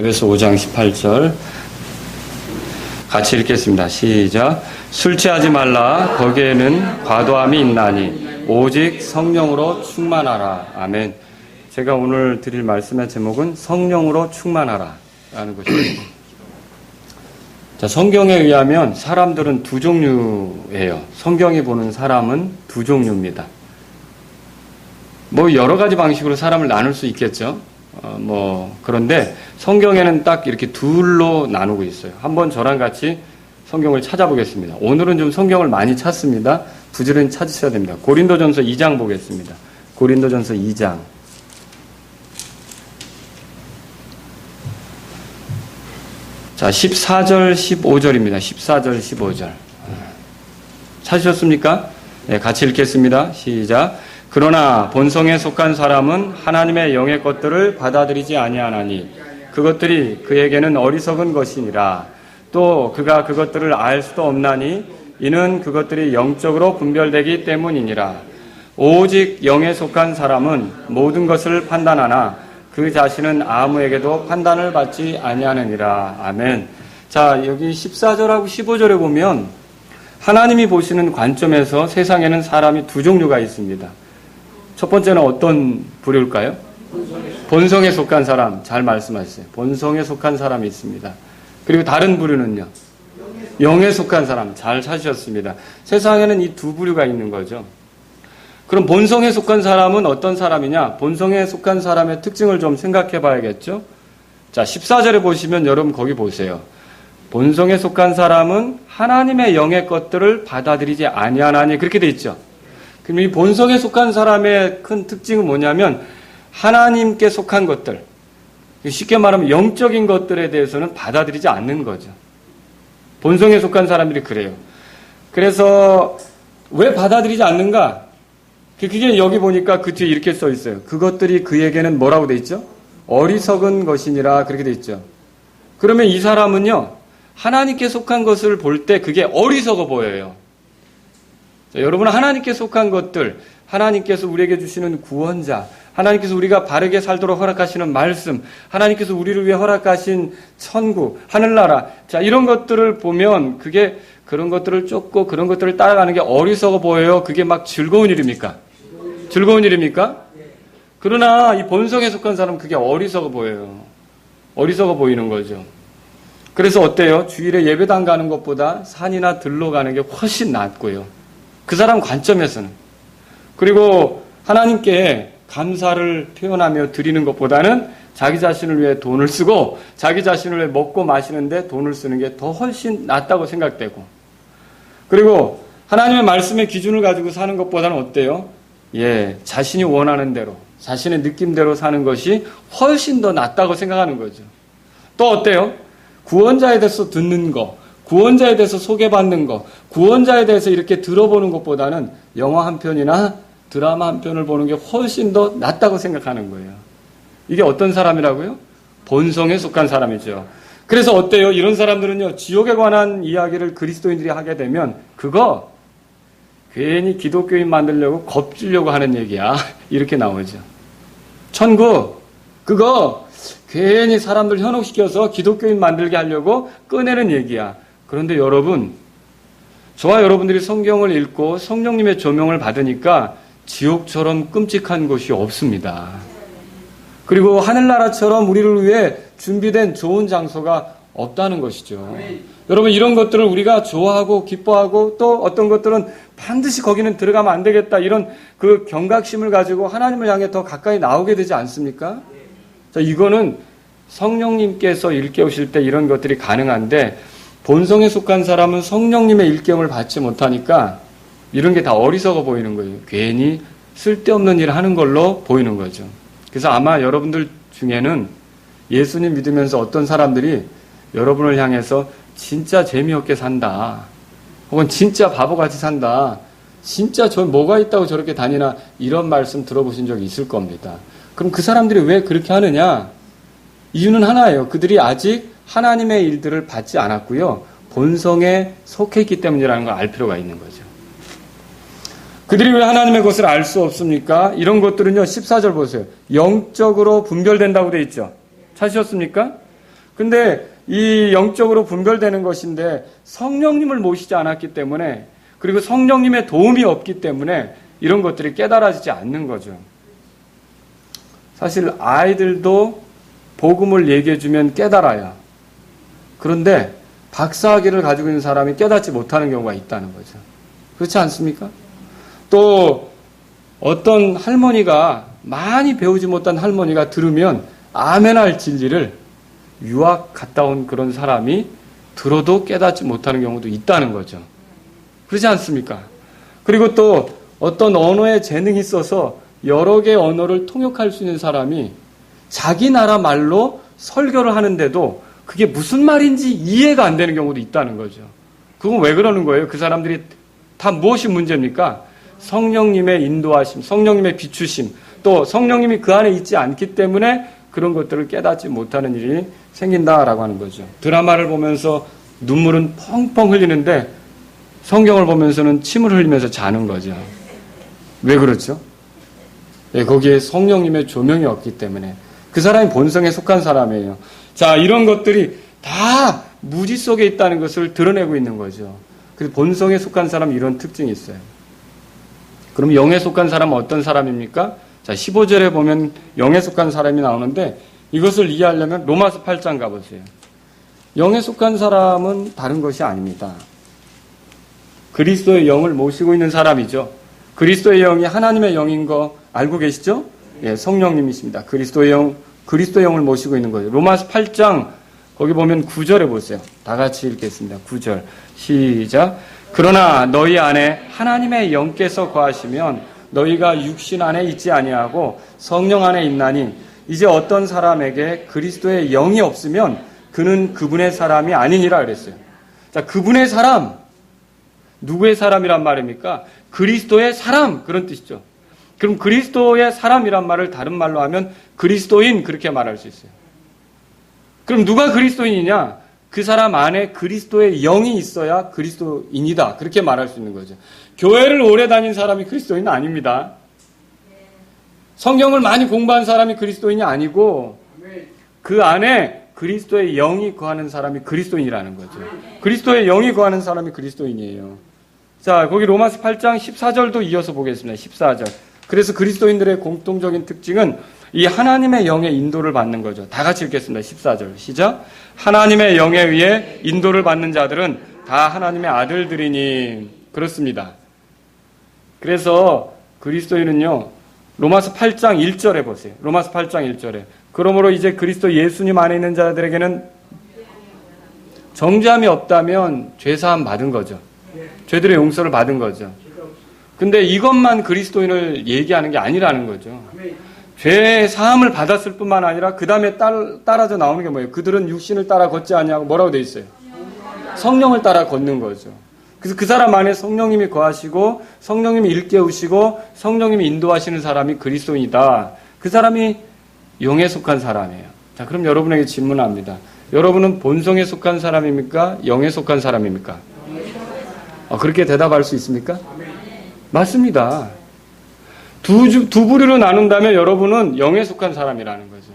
에베소 5장 18절 같이 읽겠습니다. 시작. 술 취하지 말라. 거기에는 과도함이 있나니 오직 성령으로 충만하라. 아멘. 제가 오늘 드릴 말씀의 제목은 성령으로 충만하라 라는 것입니다. 자, 성경에 의하면 사람들은 두 종류예요. 성경이 보는 사람은 두 종류입니다. 뭐 여러 가지 방식으로 사람을 나눌 수 있겠죠. 그런데 성경에는 딱 이렇게 둘로 나누고 있어요. 한번 저랑 같이 성경을 찾아보겠습니다. 오늘은 좀 성경을 많이 찾습니다. 부지런히 찾으셔야 됩니다. 고린도전서 2장 보겠습니다. 고린도전서 2장. 자, 14절, 15절입니다. 14절, 15절. 찾으셨습니까? 네, 같이 읽겠습니다. 시작. 그러나 본성에 속한 사람은 하나님의 영의 것들을 받아들이지 아니하나니 그것들이 그에게는 어리석은 것이니라. 또 그가 그것들을 알 수도 없나니 이는 그것들이 영적으로 분별되기 때문이니라. 오직 영에 속한 사람은 모든 것을 판단하나 그 자신은 아무에게도 판단을 받지 아니하느니라. 아멘. 자, 여기 14절하고 15절에 보면 하나님이 보시는 관점에서 세상에는 사람이 두 종류가 있습니다. 첫 번째는 어떤 부류일까요? 본성에 속한 사람, 잘 말씀하셨어요. 본성에 속한 사람이 있습니다. 그리고 다른 부류는요? 영에 속한 사람, 잘 찾으셨습니다. 세상에는 이 두 부류가 있는 거죠. 그럼 본성에 속한 사람은 어떤 사람이냐? 본성에 속한 사람의 특징을 좀 생각해 봐야겠죠? 자, 14절에 보시면 여러분 거기 보세요. 본성에 속한 사람은 하나님의 영의 것들을 받아들이지 아니하나니 그렇게 돼 있죠. 그럼 이 본성에 속한 사람의 큰 특징은 뭐냐면 하나님께 속한 것들, 쉽게 말하면 영적인 것들에 대해서는 받아들이지 않는 거죠. 본성에 속한 사람들이 그래요. 그래서 왜 받아들이지 않는가? 그게 여기 보니까 그 뒤에 이렇게 써 있어요. 그것들이 그에게는 뭐라고 돼 있죠? 어리석은 것이니라 그렇게 돼 있죠. 그러면 이 사람은요, 하나님께 속한 것을 볼 때 그게 어리석어 보여요. 자, 여러분은 하나님께 속한 것들, 하나님께서 우리에게 주시는 구원자, 하나님께서 우리가 바르게 살도록 허락하시는 말씀, 하나님께서 우리를 위해 허락하신 천국, 하늘나라, 자, 이런 것들을 보면 그게 그런 것들을 쫓고 그런 것들을 따라가는 게 어리석어 보여요. 그게 막 즐거운 일입니까? 즐거운 일입니까? 그러나 이 본성에 속한 사람은 그게 어리석어 보여요. 어리석어 보이는 거죠. 그래서 어때요? 주일에 예배당 가는 것보다 산이나 들로 가는 게 훨씬 낫고요. 그 사람 관점에서는. 그리고 하나님께 감사를 표현하며 드리는 것보다는 자기 자신을 위해 돈을 쓰고 자기 자신을 위해 먹고 마시는데 돈을 쓰는 게 더 훨씬 낫다고 생각되고, 그리고 하나님의 말씀의 기준을 가지고 사는 것보다는 어때요? 자신이 원하는 대로 자신의 느낌대로 사는 것이 훨씬 더 낫다고 생각하는 거죠. 또 어때요? 구원자에 대해서 듣는 거, 구원자에 대해서 소개받는 거, 구원자에 대해서 이렇게 들어보는 것보다는 영화 한 편이나 드라마 한 편을 보는 게 훨씬 더 낫다고 생각하는 거예요. 이게 어떤 사람이라고요? 본성에 속한 사람이죠. 그래서 어때요? 이런 사람들은요, 지옥에 관한 이야기를 그리스도인들이 하게 되면 그거 괜히 기독교인 만들려고 겁주려고 하는 얘기야. 이렇게 나오죠. 천국, 그거 괜히 사람들 현혹시켜서 기독교인 만들게 하려고 꺼내는 얘기야. 그런데 여러분, 저와 여러분들이 성경을 읽고 성령님의 조명을 받으니까 지옥처럼 끔찍한 곳이 없습니다. 그리고 하늘나라처럼 우리를 위해 준비된 좋은 장소가 없다는 것이죠. 여러분, 이런 것들을 우리가 좋아하고 기뻐하고 또 어떤 것들은 반드시 거기는 들어가면 안 되겠다, 이런 그 경각심을 가지고 하나님을 향해 더 가까이 나오게 되지 않습니까? 자, 이거는 성령님께서 일깨우실 때 이런 것들이 가능한데, 본성에 속한 사람은 성령님의 일깨움을 받지 못하니까 이런 게 다 어리석어 보이는 거예요. 괜히 쓸데없는 일을 하는 걸로 보이는 거죠. 그래서 아마 여러분들 중에는 예수님 믿으면서 어떤 사람들이 여러분을 향해서 진짜 재미없게 산다, 혹은 진짜 바보같이 산다, 진짜 저 뭐가 있다고 저렇게 다니나, 이런 말씀 들어보신 적이 있을 겁니다. 그럼 그 사람들이 왜 그렇게 하느냐? 이유는 하나예요. 그들이 아직 하나님의 일들을 받지 않았고요, 본성에 속해 있기 때문이라는 걸 알 필요가 있는 거죠. 그들이 왜 하나님의 것을 알 수 없습니까? 이런 것들은요, 14절 보세요. 영적으로 분별된다고 되어 있죠. 찾으셨습니까? 근데 이 영적으로 분별되는 것인데 성령님을 모시지 않았기 때문에, 그리고 성령님의 도움이 없기 때문에 이런 것들이 깨달아지지 않는 거죠. 사실 아이들도 복음을 얘기해주면 깨달아요. 그런데 박사학위를 가지고 있는 사람이 깨닫지 못하는 경우가 있다는 거죠. 그렇지 않습니까? 또 어떤 할머니가, 많이 배우지 못한 할머니가 들으면 아멘할 진리를 유학 갔다 온 그런 사람이 들어도 깨닫지 못하는 경우도 있다는 거죠. 그렇지 않습니까? 그리고 또 어떤 언어에 재능이 있어서 여러 개의 언어를 통역할 수 있는 사람이 자기 나라 말로 설교를 하는데도 그게 무슨 말인지 이해가 안 되는 경우도 있다는 거죠. 그건 왜 그러는 거예요? 그 사람들이 다 무엇이 문제입니까? 성령님의 인도하심, 성령님의 비추심, 또 성령님이 그 안에 있지 않기 때문에 그런 것들을 깨닫지 못하는 일이 생긴다라고 하는 거죠. 드라마를 보면서 눈물은 펑펑 흘리는데 성경을 보면서는 침을 흘리면서 자는 거죠. 왜 그렇죠? 네, 거기에 성령님의 조명이 없기 때문에. 그 사람이 본성에 속한 사람이에요. 자, 이런 것들이 다 무지 속에 있다는 것을 드러내고 있는 거죠. 그래서 본성에 속한 사람은 이런 특징이 있어요. 그럼 영에 속한 사람은 어떤 사람입니까? 자, 15절에 보면 영에 속한 사람이 나오는데 이것을 이해하려면 로마서 8장 가보세요. 영에 속한 사람은 다른 것이 아닙니다. 그리스도의 영을 모시고 있는 사람이죠. 그리스도의 영이 하나님의 영인 거 알고 계시죠? 예, 성령님이십니다. 그리스도의 영을 모시고 있는 거예요. 로마서 8장 거기 보면 9절에 보세요. 다 같이 읽겠습니다. 9절 시작. 그러나 너희 안에 하나님의 영께서 거하시면 너희가 육신 안에 있지 아니하고 성령 안에 있나니 이제 어떤 사람에게 그리스도의 영이 없으면 그는 그분의 사람이 아니니라 그랬어요. 자, 그분의 사람, 누구의 사람이란 말입니까? 그리스도의 사람, 그런 뜻이죠. 그럼 그리스도의 사람이란 말을 다른 말로 하면 그리스도인, 그렇게 말할 수 있어요. 그럼 누가 그리스도인이냐? 그 사람 안에 그리스도의 영이 있어야 그리스도인이다, 그렇게 말할 수 있는 거죠. 교회를 오래 다닌 사람이 그리스도인은 아닙니다. 성경을 많이 공부한 사람이 그리스도인이 아니고 그 안에 그리스도의 영이 거하는 사람이 그리스도인이라는 거죠. 그리스도의 영이 거하는 사람이 그리스도인이에요. 자, 거기 로마서 8장 14절도 이어서 보겠습니다. 14절. 그래서 그리스도인들의 공통적인 특징은 이 하나님의 영의 인도를 받는 거죠. 다 같이 읽겠습니다. 14절 시작. 하나님의 영에 의해 인도를 받는 자들은 다 하나님의 아들들이니. 그렇습니다. 그래서 그리스도인은요, 로마서 8장 1절에 보세요. 로마서 8장 1절에. 그러므로 이제 그리스도 예수님 안에 있는 자들에게는 정죄함이 없다면 죄사함 받은 거죠. 죄들의 용서를 받은 거죠. 근데 이것만 그리스도인을 얘기하는 게 아니라는 거죠. 죄 사함을 받았을 뿐만 아니라 그 다음에 따라져 나오는 게 뭐예요? 그들은 육신을 따라 걷지 아니하고 뭐라고 돼 있어요? 성령을 따라 걷는 거죠. 그래서 그 사람 안에 성령님이 거하시고 성령님이 일깨우시고 성령님이 인도하시는 사람이 그리스도인이다. 그 사람이 영에 속한 사람이에요. 자, 그럼 여러분에게 질문합니다. 여러분은 본성에 속한 사람입니까? 영에 속한 사람입니까? 그렇게 대답할 수 있습니까? 맞습니다. 두 부류로 나눈다면 여러분은 영에 속한 사람이라는 거죠.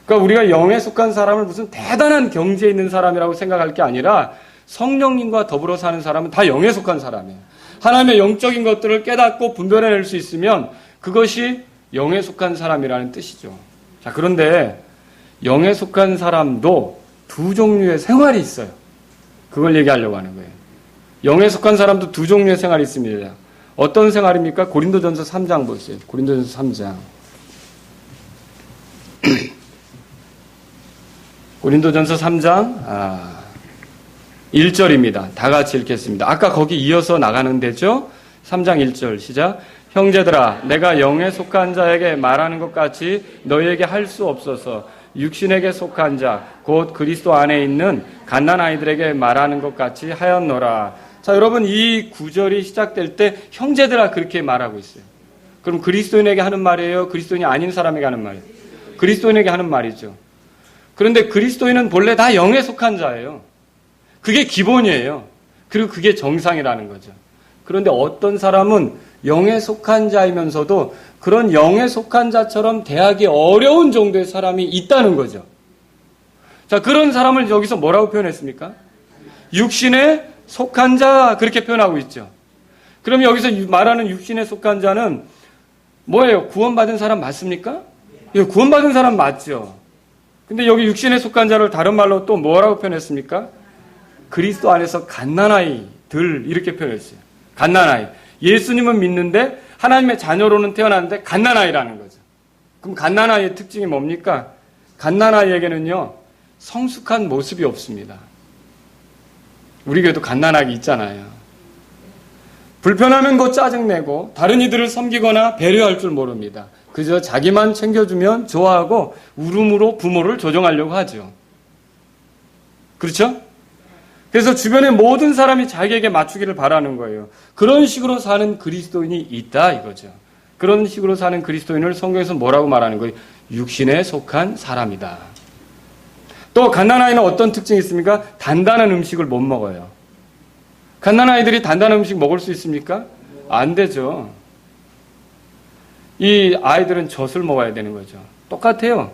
그러니까 우리가 영에 속한 사람을 무슨 대단한 경지에 있는 사람이라고 생각할 게 아니라 성령님과 더불어 사는 사람은 다 영에 속한 사람이에요. 하나님의 영적인 것들을 깨닫고 분별해낼 수 있으면 그것이 영에 속한 사람이라는 뜻이죠. 자, 그런데 영에 속한 사람도 두 종류의 생활이 있어요. 그걸 얘기하려고 하는 거예요. 영에 속한 사람도 두 종류의 생활이 있습니다. 어떤 생활입니까? 고린도전서 3장 보세요. 고린도전서 3장. 고린도전서 3장 1절입니다. 다 같이 읽겠습니다. 아까 거기 이어서 나가는 데죠? 3장 1절 시작. 형제들아, 내가 영에 속한 자에게 말하는 것 같이 너희에게 할 수 없어서 육신에게 속한 자, 곧 그리스도 안에 있는 갓난아이들에게 말하는 것 같이 하였노라. 자, 여러분, 이 구절이 시작될 때 형제들아 그렇게 말하고 있어요. 그럼 그리스도인에게 하는 말이에요? 그리스도인이 아닌 사람에게 하는 말이에요? 그리스도인에게 하는 말이죠. 그런데 그리스도인은 본래 다 영에 속한 자예요. 그게 기본이에요. 그리고 그게 정상이라는 거죠. 그런데 어떤 사람은 영에 속한 자이면서도 그런 영에 속한 자처럼 대하기 어려운 정도의 사람이 있다는 거죠. 자, 그런 사람을 여기서 뭐라고 표현했습니까? 육신에 속한 자, 그렇게 표현하고 있죠. 그럼 여기서 말하는 육신에 속한 자는 뭐예요? 구원받은 사람 맞습니까? 예, 구원받은 사람 맞죠. 근데 여기 육신에 속한 자를 다른 말로 또 뭐라고 표현했습니까? 그리스도 안에서 갓난아이들, 이렇게 표현했어요. 갓난아이. 예수님은 믿는데 하나님의 자녀로는 태어났는데 갓난아이라는 거죠. 그럼 갓난아이의 특징이 뭡니까? 갓난아이에게는요, 성숙한 모습이 없습니다. 우리 교회도 갓난아기 있잖아요. 불편하면 곧 짜증내고 다른 이들을 섬기거나 배려할 줄 모릅니다. 그저 자기만 챙겨주면 좋아하고 울음으로 부모를 조정하려고 하죠. 그렇죠? 그래서 주변의 모든 사람이 자기에게 맞추기를 바라는 거예요. 그런 식으로 사는 그리스도인이 있다 이거죠. 그런 식으로 사는 그리스도인을 성경에서 뭐라고 말하는 거예요? 육신에 속한 사람이다. 또 갓난아이는 어떤 특징이 있습니까? 단단한 음식을 못 먹어요. 갓난아이들이 단단한 음식 먹을 수 있습니까? 안 되죠. 이 아이들은 젖을 먹어야 되는 거죠. 똑같아요.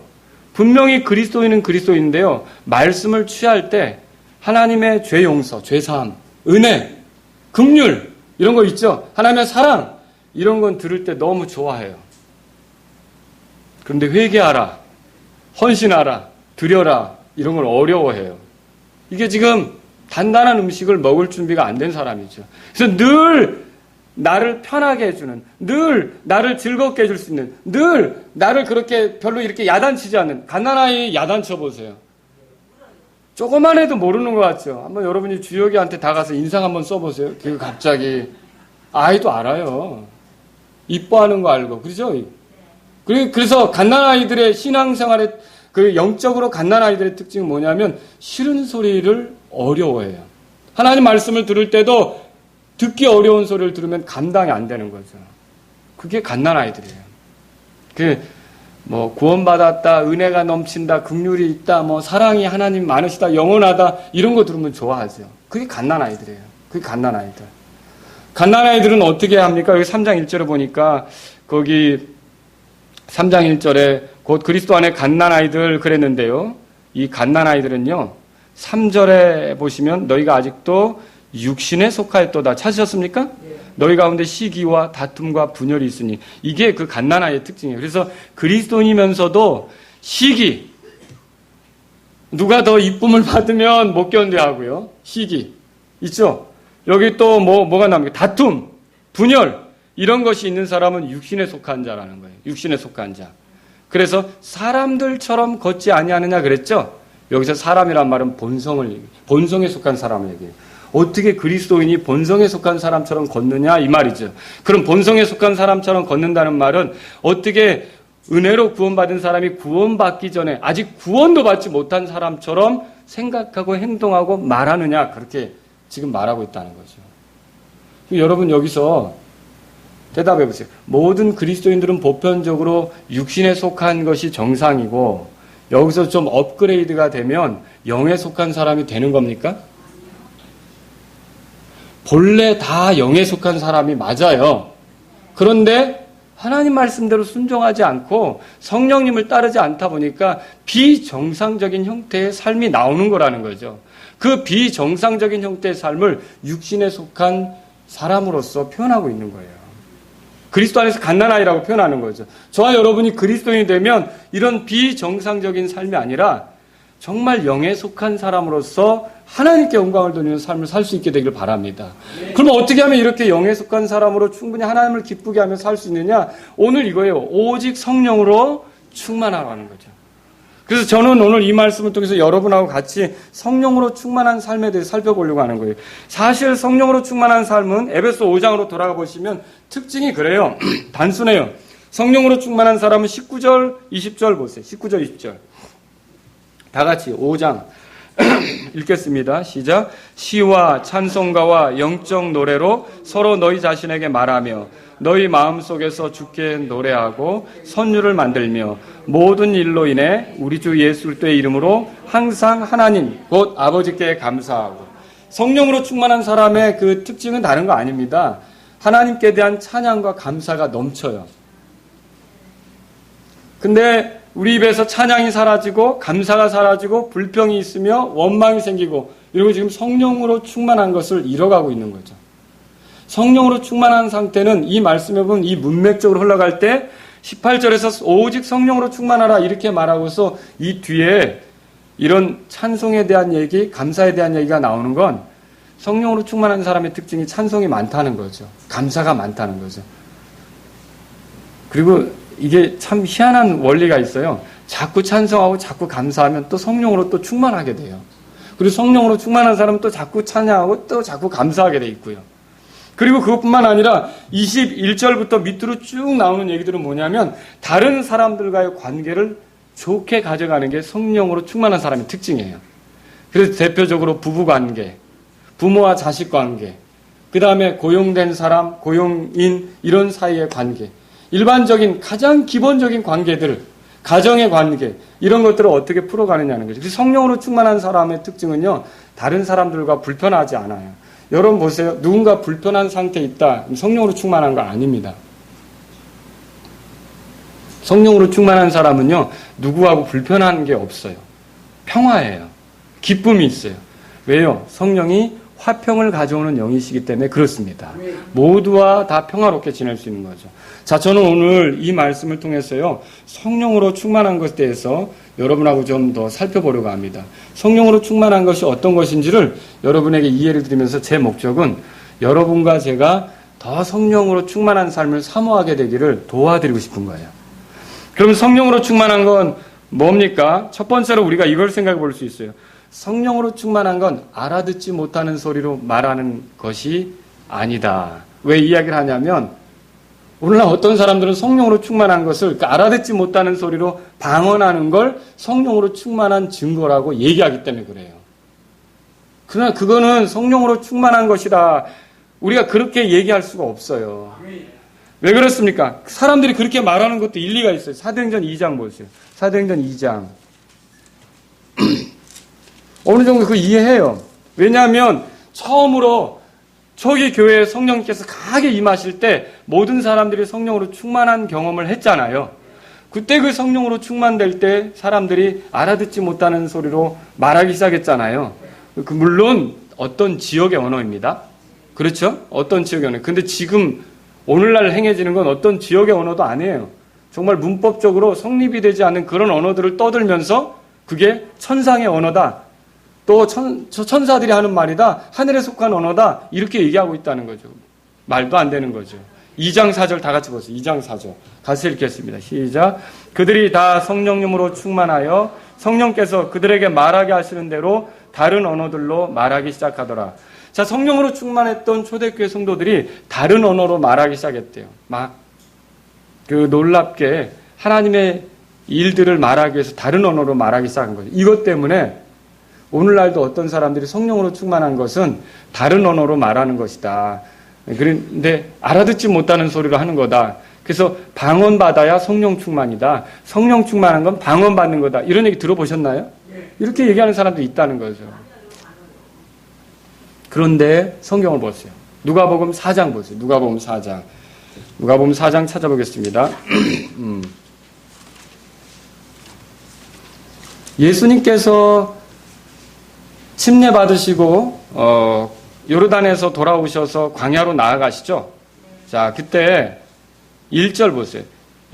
분명히 그리스도인은 그리스도인인데요. 말씀을 취할 때 하나님의 죄 용서, 죄 사함, 은혜, 긍휼 이런 거 있죠. 하나님의 사랑 이런 건 들을 때 너무 좋아해요. 그런데 회개하라, 헌신하라, 드려라 이런 걸 어려워해요. 이게 지금 단단한 음식을 먹을 준비가 안 된 사람이죠. 그래서 늘 나를 편하게 해주는, 늘 나를 즐겁게 해줄 수 있는, 늘 나를 그렇게 별로 이렇게 야단치지 않는, 갓난아이 야단쳐 보세요. 조금만 해도 모르는 것 같죠. 한번 여러분이 주혁이한테 다가서 인상 한번 써보세요. 그 갑자기 아이도 알아요. 이뻐하는 거 알고, 그렇죠? 그래서 갓난아이들의 신앙생활의 그 영적으로 갓난아이들의 특징은 뭐냐면 싫은 소리를 어려워해요. 하나님 말씀을 들을 때도 듣기 어려운 소리를 들으면 감당이 안 되는 거죠. 그게 갓난아이들이에요. 구원받았다, 은혜가 넘친다, 긍휼이 있다, 사랑이 하나님 많으시다, 영원하다 이런 거 들으면 좋아하죠. 그게 갓난아이들이에요. 그게 갓난아이들. 갓난아이들은 어떻게 합니까? 여기 3장 1절에 보니까 거기 3장 1절에 곧 그리스도 안에 갓난아이들 그랬는데요. 이 갓난아이들은요. 3절에 보시면 너희가 아직도 육신에 속하였도다. 찾으셨습니까? 네. 너희 가운데 시기와 다툼과 분열이 있으니 이게 그 갓난아이의 특징이에요. 그래서 그리스도인이면서도 시기, 누가 더 이쁨을 받으면 못 견뎌하고요. 시기 있죠. 여기 또 뭐가 나옵니까? 다툼, 분열 이런 것이 있는 사람은 육신에 속한 자라는 거예요. 육신에 속한 자. 그래서 사람들처럼 걷지 아니하느냐 그랬죠. 여기서 사람이란 말은 본성에 속한 사람을 얘기해요. 어떻게 그리스도인이 본성에 속한 사람처럼 걷느냐 이 말이죠. 그럼 본성에 속한 사람처럼 걷는다는 말은 어떻게 은혜로 구원받은 사람이 구원받기 전에 아직 구원도 받지 못한 사람처럼 생각하고 행동하고 말하느냐 그렇게 지금 말하고 있다는 거죠. 여러분 여기서 대답해 보세요. 모든 그리스도인들은 보편적으로 육신에 속한 것이 정상이고 여기서 좀 업그레이드가 되면 영에 속한 사람이 되는 겁니까? 본래 다 영에 속한 사람이 맞아요. 그런데 하나님 말씀대로 순종하지 않고 성령님을 따르지 않다 보니까 비정상적인 형태의 삶이 나오는 거라는 거죠. 그 비정상적인 형태의 삶을 육신에 속한 사람으로서 표현하고 있는 거예요. 그리스도 안에서 갓난아이라고 표현하는 거죠. 저와 여러분이 그리스도인이 되면 이런 비정상적인 삶이 아니라 정말 영에 속한 사람으로서 하나님께 영광을 돌리는 삶을 살 수 있게 되길 바랍니다. 그럼 어떻게 하면 이렇게 영에 속한 사람으로 충분히 하나님을 기쁘게 하며 살 수 있느냐? 오늘 이거예요. 오직 성령으로 충만하라는 거죠. 그래서 저는 오늘 이 말씀을 통해서 여러분하고 같이 성령으로 충만한 삶에 대해 살펴보려고 하는 거예요. 사실 성령으로 충만한 삶은 에베소 5장으로 돌아가 보시면 특징이 그래요. 단순해요. 성령으로 충만한 사람은 19절, 20절 보세요. 19절, 20절. 다 같이 5장 읽겠습니다. 시작. 시와 찬송가와 영적 노래로 서로 너희 자신에게 말하며 너희 마음속에서 주께 노래하고 선율을 만들며 모든 일로 인해 우리 주 예수 그리스도의 이름으로 항상 하나님 곧 아버지께 감사하고. 성령으로 충만한 사람의 그 특징은 다른 거 아닙니다. 하나님께 대한 찬양과 감사가 넘쳐요. 근데 우리 입에서 찬양이 사라지고 감사가 사라지고 불평이 있으며 원망이 생기고 이러고 지금 성령으로 충만한 것을 잃어가고 있는 거죠. 성령으로 충만한 상태는 이 말씀에 보면 이 문맥적으로 흘러갈 때 18절에서 오직 성령으로 충만하라 이렇게 말하고서 이 뒤에 이런 찬송에 대한 얘기, 감사에 대한 얘기가 나오는 건 성령으로 충만한 사람의 특징이 찬송이 많다는 거죠. 감사가 많다는 거죠. 그리고 이게 참 희한한 원리가 있어요. 자꾸 찬송하고 자꾸 감사하면 또 성령으로 또 충만하게 돼요. 그리고 성령으로 충만한 사람은 또 자꾸 찬양하고 또 자꾸 감사하게 돼 있고요. 그리고 그것뿐만 아니라 21절부터 밑으로 쭉 나오는 얘기들은 뭐냐면 다른 사람들과의 관계를 좋게 가져가는 게 성령으로 충만한 사람의 특징이에요. 그래서 대표적으로 부부관계, 부모와 자식 관계, 그 다음에 고용된 사람, 고용인 이런 사이의 관계, 일반적인 가장 기본적인 관계들, 가정의 관계 이런 것들을 어떻게 풀어가느냐는 거죠. 그래서 성령으로 충만한 사람의 특징은요. 다른 사람들과 불편하지 않아요. 여러분 보세요. 누군가 불편한 상태에 있다. 성령으로 충만한 거 아닙니다. 성령으로 충만한 사람은요. 누구하고 불편한 게 없어요. 평화예요. 기쁨이 있어요. 왜요? 성령이 화평을 가져오는 영이시기 때문에 그렇습니다. 모두와 다 평화롭게 지낼 수 있는 거죠. 자, 저는 오늘 이 말씀을 통해서요. 성령으로 충만한 것에 대해서 여러분하고 좀 더 살펴보려고 합니다. 성령으로 충만한 것이 어떤 것인지를 여러분에게 이해를 드리면서 제 목적은 여러분과 제가 더 성령으로 충만한 삶을 사모하게 되기를 도와드리고 싶은 거예요. 그러면 성령으로 충만한 건 뭡니까? 첫 번째로 우리가 이걸 생각해 볼 수 있어요. 성령으로 충만한 건 알아듣지 못하는 소리로 말하는 것이 아니다. 왜 이야기를 하냐면 오늘날 어떤 사람들은 성령으로 충만한 것을 알아듣지 못하는 소리로 방언하는 걸 성령으로 충만한 증거라고 얘기하기 때문에 그래요. 그러나 그거는 성령으로 충만한 것이다. 우리가 그렇게 얘기할 수가 없어요. 왜 그렇습니까? 사람들이 그렇게 말하는 것도 일리가 있어요. 사도행전 2장 보세요. 사도행전 2장. 어느 정도 그거 이해해요. 왜냐하면 처음으로 초기 교회에 성령께서 강하게 임하실 때 모든 사람들이 성령으로 충만한 경험을 했잖아요. 그때 그 성령으로 충만될 때 사람들이 알아듣지 못하는 소리로 말하기 시작했잖아요. 물론 어떤 지역의 언어입니다. 그렇죠? 어떤 지역의 언어. 근데 지금 오늘날 행해지는 건 어떤 지역의 언어도 아니에요. 정말 문법적으로 성립이 되지 않는 그런 언어들을 떠들면서 그게 천상의 언어다. 또 천사들이 하는 말이다. 하늘에 속한 언어다. 이렇게 얘기하고 있다는 거죠. 말도 안 되는 거죠. 2장 4절 다 같이 보세요. 2장 4절. 같이 읽겠습니다. 시작. 그들이 다 성령님으로 충만하여 성령께서 그들에게 말하게 하시는 대로 다른 언어들로 말하기 시작하더라. 자, 성령으로 충만했던 초대교회 성도들이 다른 언어로 말하기 시작했대요. 놀랍게 하나님의 일들을 말하기 위해서 다른 언어로 말하기 시작한 거죠. 이것 때문에 오늘날도 어떤 사람들이 성령으로 충만한 것은 다른 언어로 말하는 것이다. 그런데 알아듣지 못하는 소리로 하는 거다. 그래서 방언 받아야 성령 충만이다. 성령 충만한 건 방언 받는 거다. 이런 얘기 들어보셨나요? 이렇게 얘기하는 사람도 있다는 거죠. 그런데 성경을 보세요. 누가복음 4장 보세요. 누가복음 4장. 누가복음 4장 찾아보겠습니다. 예수님께서 침례 받으시고 요르단에서 돌아오셔서 광야로 나아가시죠. 자, 그때 1절 보세요.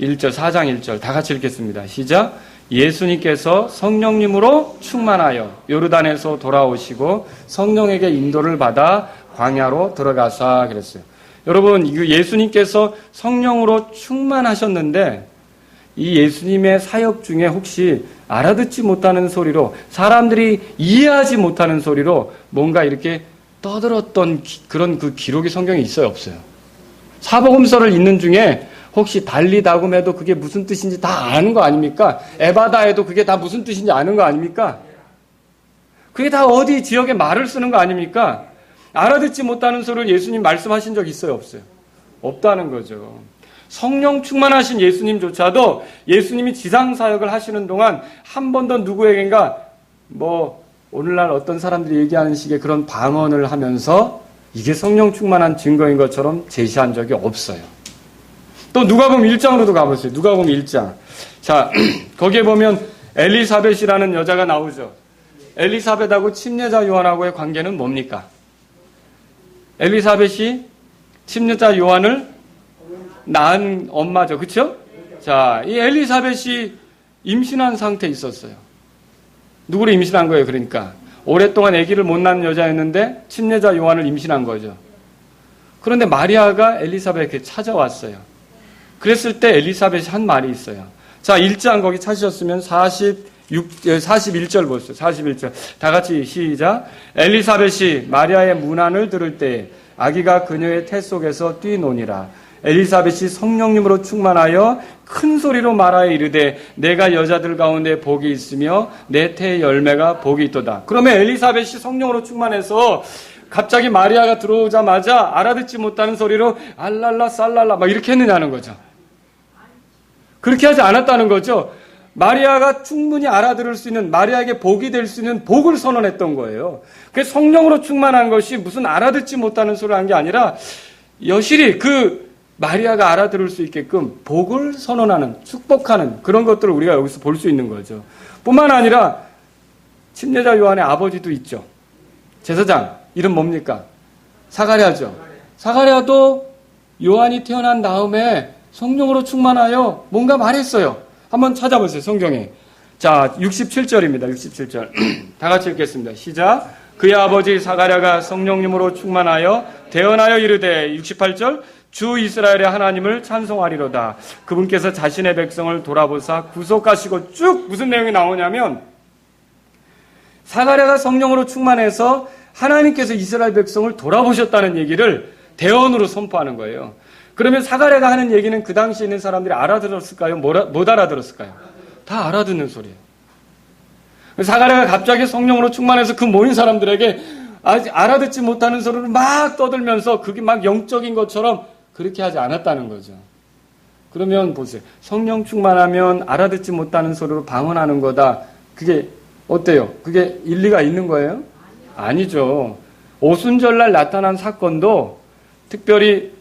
1절 4장 1절 다 같이 읽겠습니다. 시작. 예수님께서 성령님으로 충만하여 요르단에서 돌아오시고 성령에게 인도를 받아 광야로 들어가사 그랬어요. 여러분, 예수님께서 성령으로 충만하셨는데 이 예수님의 사역 중에 혹시 알아듣지 못하는 소리로 사람들이 이해하지 못하는 소리로 뭔가 이렇게 떠들었던 그런 그 기록이 성경에 있어요, 없어요? 사복음서를 읽는 중에 혹시 달리다금해도 그게 무슨 뜻인지 다 아는 거 아닙니까? 에바다에도 그게 다 무슨 뜻인지 아는 거 아닙니까? 그게 다 어디 지역에 말을 쓰는 거 아닙니까? 알아듣지 못하는 소리를 예수님 말씀하신 적 있어요, 없어요? 없다는 거죠. 성령 충만하신 예수님조차도 예수님이 지상사역을 하시는 동안 한 번도 누구에겐가 오늘날 어떤 사람들이 얘기하는 식의 그런 방언을 하면서 이게 성령 충만한 증거인 것처럼 제시한 적이 없어요. 또 누가복음 1장으로도 가보세요. 누가복음 1장. 자, 거기에 보면 엘리사벳이라는 여자가 나오죠. 엘리사벳하고 침례자 요한하고의 관계는 뭡니까? 엘리사벳이 침례자 요한을 낳은 엄마죠. 그렇죠? 자, 이 엘리사벳이 임신한 상태에 있었어요. 누구를 임신한 거예요? 그러니까 오랫동안 아기를 못 낳은 여자였는데 침례자 요한을 임신한 거죠. 그런데 마리아가 엘리사벳에게 찾아왔어요. 그랬을 때 엘리사벳이 한 말이 있어요. 자, 1장 거기 찾으셨으면 41절 보세요. 41절. 다 같이 시작. 엘리사벳이 마리아의 문안을 들을 때 아기가 그녀의 태 속에서 뛰노니라. 엘리사벳이 성령님으로 충만하여 큰 소리로 말하여 이르되 내가 여자들 가운데 복이 있으며 내 태의 열매가 복이 있도다. 그러면 엘리사벳이 성령으로 충만해서 갑자기 마리아가 들어오자마자 알아듣지 못하는 소리로 알랄라 쌀랄라 막 이렇게 했느냐는 거죠. 그렇게 하지 않았다는 거죠. 마리아가 충분히 알아들을 수 있는, 마리아에게 복이 될 수 있는 복을 선언했던 거예요. 그 성령으로 충만한 것이 무슨 알아듣지 못하는 소리를 한 게 아니라 여실히 그 마리아가 알아들을 수 있게끔 복을 선언하는, 축복하는 그런 것들을 우리가 여기서 볼 수 있는 거죠. 뿐만 아니라 침례자 요한의 아버지도 있죠. 제사장 이름 뭡니까? 사가랴죠. 사가랴도 요한이 태어난 다음에 성령으로 충만하여 뭔가 말했어요. 한번 찾아보세요. 성경에. 자, 67절입니다. 67절. 다 같이 읽겠습니다. 시작. 그의 아버지 사가랴가 성령님으로 충만하여 대언하여 이르되 68절 주 이스라엘의 하나님을 찬송하리로다. 그분께서 자신의 백성을 돌아보사 구속하시고 쭉 무슨 내용이 나오냐면 사가랴가 성령으로 충만해서 하나님께서 이스라엘 백성을 돌아보셨다는 얘기를 대언으로 선포하는 거예요. 그러면 사가랴가 하는 얘기는 그 당시에 있는 사람들이 알아들었을까요? 못 알아들었을까요? 다 알아듣는 소리예요. 사가랴가 갑자기 성령으로 충만해서 그 모인 사람들에게 아직 알아듣지 못하는 소리를 막 떠들면서 그게 막 영적인 것처럼 그렇게 하지 않았다는 거죠. 그러면 보세요. 성령 충만하면 알아듣지 못하는 소리로 방언하는 거다. 그게 어때요? 그게 일리가 있는 거예요? 아니죠. 오순절날 나타난 사건도 특별히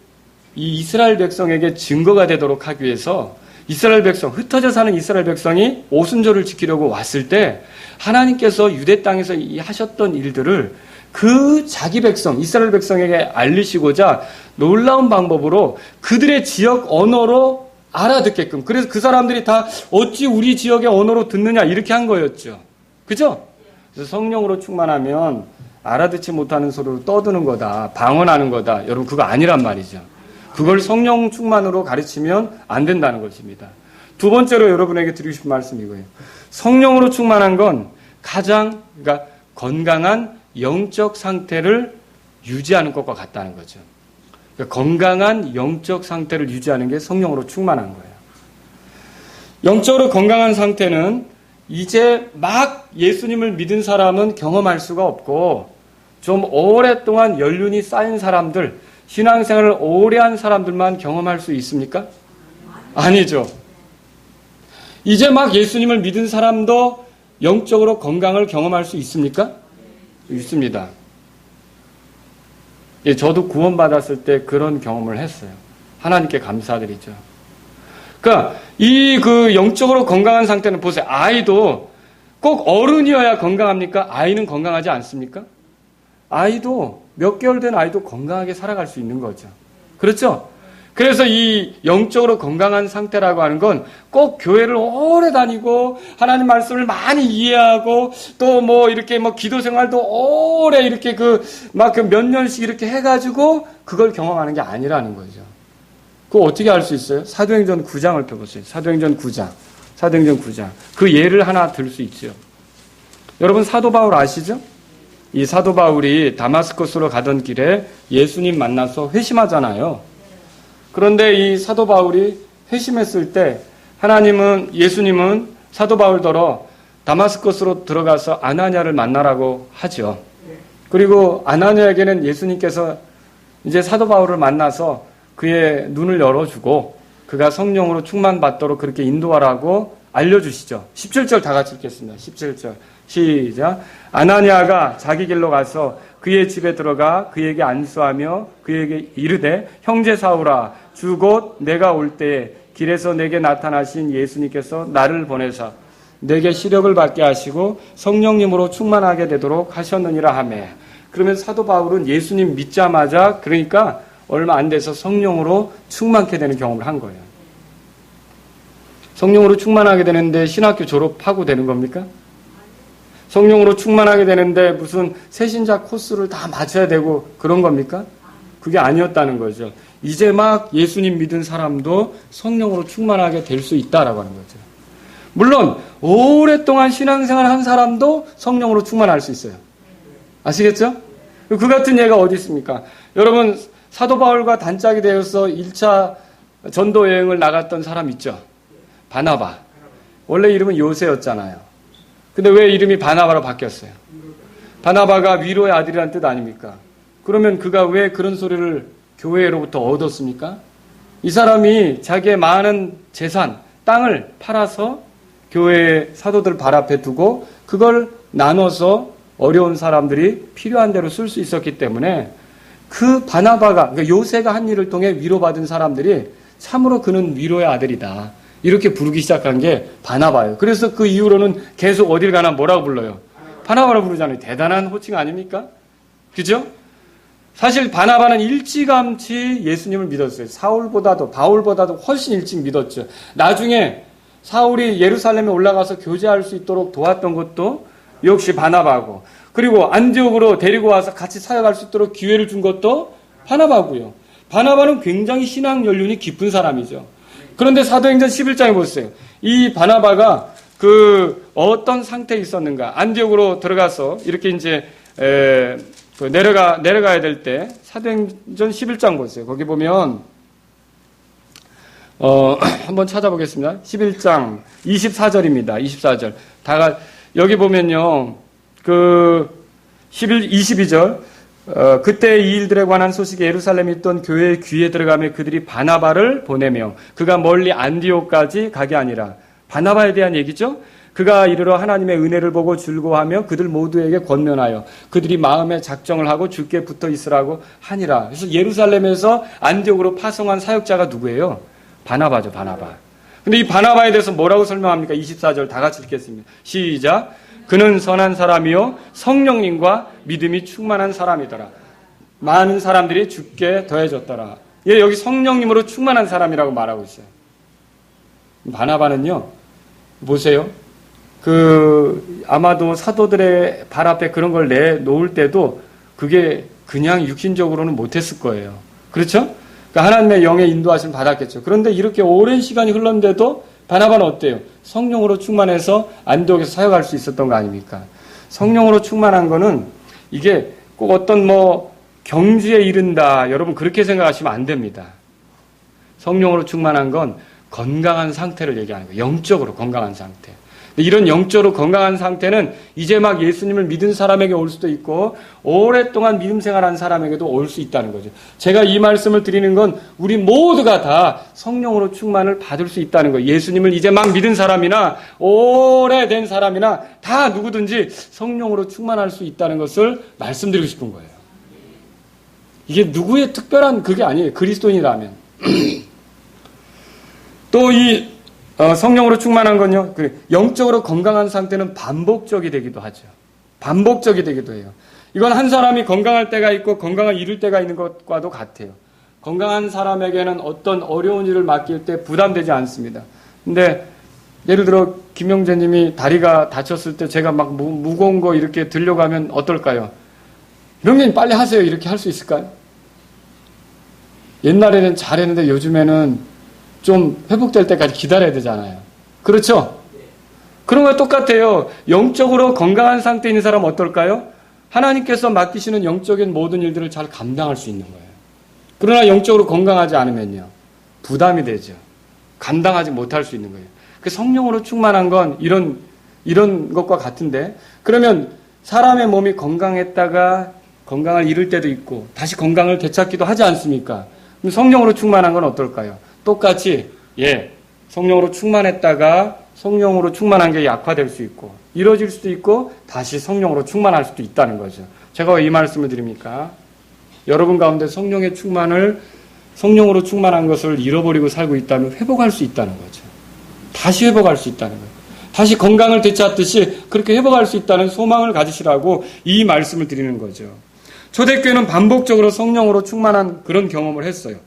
이 이스라엘 백성에게 증거가 되도록 하기 위해서 이스라엘 백성, 흩어져 사는 이스라엘 백성이 오순절을 지키려고 왔을 때 하나님께서 유대 땅에서 하셨던 일들을 그 자기 백성, 이스라엘 백성에게 알리시고자 놀라운 방법으로 그들의 지역 언어로 알아듣게끔. 그래서 그 사람들이 다 어찌 우리 지역의 언어로 듣느냐 이렇게 한 거였죠. 그죠? 그래서 성령으로 충만하면 알아듣지 못하는 소리로 떠드는 거다. 방언하는 거다. 여러분 그거 아니란 말이죠. 그걸 성령 충만으로 가르치면 안 된다는 것입니다. 두 번째로 여러분에게 드리고 싶은 말씀이 이거예요. 성령으로 충만한 건 가장 그러니까 건강한 영적 상태를 유지하는 것과 같다는 거죠. 그러니까 건강한 영적 상태를 유지하는 게 성령으로 충만한 거예요. 영적으로 건강한 상태는 이제 막 예수님을 믿은 사람은 경험할 수가 없고 좀 오랫동안 연륜이 쌓인 사람들, 신앙생활을 오래 한 사람들만 경험할 수 있습니까? 아니죠. 이제 막 예수님을 믿은 사람도 영적으로 건강을 경험할 수 있습니까? 있습니다. 예, 저도 구원받았을 때 그런 경험을 했어요. 하나님께 감사드리죠. 그러니까 이 그 영적으로 건강한 상태는 보세요. 아이도 꼭 어른이어야 건강합니까? 아이는 건강하지 않습니까? 아이도 몇 개월 된 아이도 건강하게 살아갈 수 있는 거죠. 그렇죠? 그래서 이 영적으로 건강한 상태라고 하는 건 꼭 교회를 오래 다니고 하나님 말씀을 많이 이해하고 또 뭐 이렇게 뭐 기도 생활도 오래 이렇게 막 몇 년씩 이렇게 해가지고 그걸 경험하는 게 아니라는 거죠. 그거 어떻게 알 수 있어요? 사도행전 9장을 펴보세요. 사도행전 9장. 그 예를 하나 들 수 있죠. 여러분 사도 바울 아시죠? 이 사도 바울이 다마스커스로 가던 길에 예수님 만나서 회심하잖아요. 그런데 이 사도 바울이 회심했을 때 예수님은 사도 바울더러 다마스커스로 들어가서 아나니아를 만나라고 하죠. 그리고 아나니아에게는 예수님께서 이제 사도 바울을 만나서 그의 눈을 열어주고 그가 성령으로 충만받도록 그렇게 인도하라고 알려주시죠. 17절 다 같이 읽겠습니다. 17절 시작. 아나니아가 자기 길로 가서 그의 집에 들어가 그에게 안수하며 그에게 이르되 형제 사울아 주 곧 내가 올 때에 길에서 내게 나타나신 예수님께서 나를 보내사 내게 시력을 받게 하시고 성령님으로 충만하게 되도록 하셨느니라 하매. 그러면 사도 바울은 예수님 믿자마자 그러니까 얼마 안 돼서 성령으로 충만케 되는 경험을 한 거예요. 성령으로 충만하게 되는데 신학교 졸업하고 되는 겁니까? 성령으로 충만하게 되는데 무슨 새신자 코스를 다 맞춰야 되고 그런 겁니까? 그게 아니었다는 거죠. 이제 막 예수님 믿은 사람도 성령으로 충만하게 될 수 있다라고 하는 거죠. 물론 오랫동안 신앙생활 한 사람도 성령으로 충만할 수 있어요. 아시겠죠? 그 같은 예가 어디 있습니까? 여러분 사도 바울과 단짝이 되어서 1차 전도 여행을 나갔던 사람 있죠? 바나바. 원래 이름은 요새였잖아요. 근데 왜 이름이 바나바로 바뀌었어요? 바나바가 위로의 아들이라는 뜻 아닙니까? 그러면 그가 왜 그런 소리를 교회로부터 얻었습니까? 이 사람이 자기의 많은 재산, 땅을 팔아서 교회 사도들 발 앞에 두고 그걸 나눠서 어려운 사람들이 필요한 대로 쓸 수 있었기 때문에 그 바나바가, 그러니까 요새가 한 일을 통해 위로받은 사람들이 참으로 그는 위로의 아들이다. 이렇게 부르기 시작한 게 바나바예요. 그래서 그 이후로는 계속 어딜 가나 뭐라고 불러요? 바나바라고 부르잖아요. 대단한 호칭 아닙니까? 그죠? 사실 바나바는 일찌감치 예수님을 믿었어요. 바울보다도 훨씬 일찍 믿었죠. 나중에 사울이 예루살렘에 올라가서 교제할 수 있도록 도왔던 것도 역시 바나바고, 그리고 안디옥으로 데리고 와서 같이 사역할 수 있도록 기회를 준 것도 바나바고요. 바나바는 굉장히 신앙 연륜이 깊은 사람이죠. 그런데 사도행전 11장에 보세요. 이 바나바가 어떤 상태에 있었는가? 안디옥으로 들어가서 이렇게 이제 내려가야 될 때 사도행전 11장 보세요. 거기 보면 한번 찾아보겠습니다. 11장 24절입니다. 24절. 여기 보면요. 22절. 그때 이 일들에 관한 소식이 예루살렘에 있던 교회의 귀에 들어가며 그들이 바나바를 보내며 그가 멀리 안디옥까지 가게 아니라, 바나바에 대한 얘기죠. 그가 이르러 하나님의 은혜를 보고 즐거워하며 그들 모두에게 권면하여 그들이 마음에 작정을 하고 주께 붙어 있으라고 하니라. 그래서 예루살렘에서 안디옥으로 파송한 사역자가 누구예요? 바나바죠, 바나바. 근데 이 바나바에 대해서 뭐라고 설명합니까? 24절 다 같이 읽겠습니다. 시작. 그는 선한 사람이요 성령님과 믿음이 충만한 사람이더라. 많은 사람들이 주께 더해졌더라. 여기 성령님으로 충만한 사람이라고 말하고 있어요. 바나바는요, 보세요. 아마도 사도들의 발 앞에 그런 걸 내놓을 때도 그게 그냥 육신적으로는 못했을 거예요. 그렇죠? 그러니까 하나님의 영의 인도하심을 받았겠죠. 그런데 이렇게 오랜 시간이 흘렀는데도 바나바는 어때요? 성령으로 충만해서 안디옥에서 사역할 수 있었던 거 아닙니까? 성령으로 충만한 거는 이게 꼭 어떤 경지에 이른다. 여러분 그렇게 생각하시면 안 됩니다. 성령으로 충만한 건 건강한 상태를 얘기하는 거예요. 영적으로 건강한 상태. 이런 영적으로 건강한 상태는 이제 막 예수님을 믿은 사람에게 올 수도 있고 오랫동안 믿음 생활한 사람에게도 올 수 있다는 거죠. 제가 이 말씀을 드리는 건 우리 모두가 다 성령으로 충만을 받을 수 있다는 거예요. 예수님을 이제 막 믿은 사람이나 오래된 사람이나 다 누구든지 성령으로 충만할 수 있다는 것을 말씀드리고 싶은 거예요. 이게 누구의 특별한 그게 아니에요. 그리스도인이라면. 또 성령으로 충만한 건요, 영적으로 건강한 상태는 반복적이 되기도 하죠. 반복적이 되기도 해요. 이건 한 사람이 건강할 때가 있고 건강을 잃을 때가 있는 것과도 같아요. 건강한 사람에게는 어떤 어려운 일을 맡길 때 부담되지 않습니다. 근데 예를 들어 김영재 님이 다리가 다쳤을 때 제가 막 무거운 거 이렇게 들려고 하면 어떨까요? 명재님 빨리 하세요. 이렇게 할 수 있을까요? 옛날에는 잘했는데 요즘에는 좀 회복될 때까지 기다려야 되잖아요. 그렇죠? 그런 거 똑같아요. 영적으로 건강한 상태에 있는 사람은 어떨까요? 하나님께서 맡기시는 영적인 모든 일들을 잘 감당할 수 있는 거예요. 그러나 영적으로 건강하지 않으면요, 부담이 되죠. 감당하지 못할 수 있는 거예요. 그 성령으로 충만한 건 이런 것과 같은데, 그러면 사람의 몸이 건강했다가 건강을 잃을 때도 있고 다시 건강을 되찾기도 하지 않습니까? 그럼 성령으로 충만한 건 어떨까요? 똑같이 성령으로 충만했다가 성령으로 충만한 게 약화될 수 있고 이뤄질 수도 있고 다시 성령으로 충만할 수도 있다는 거죠. 제가 왜 이 말씀을 드립니까? 여러분 가운데 성령의 충만을 성령으로 충만한 것을 잃어버리고 살고 있다면 회복할 수 있다는 거죠. 다시 회복할 수 있다는 거예요. 다시 건강을 되찾듯이 그렇게 회복할 수 있다는 소망을 가지시라고 이 말씀을 드리는 거죠. 초대교회는 반복적으로 성령으로 충만한 그런 경험을 했어요.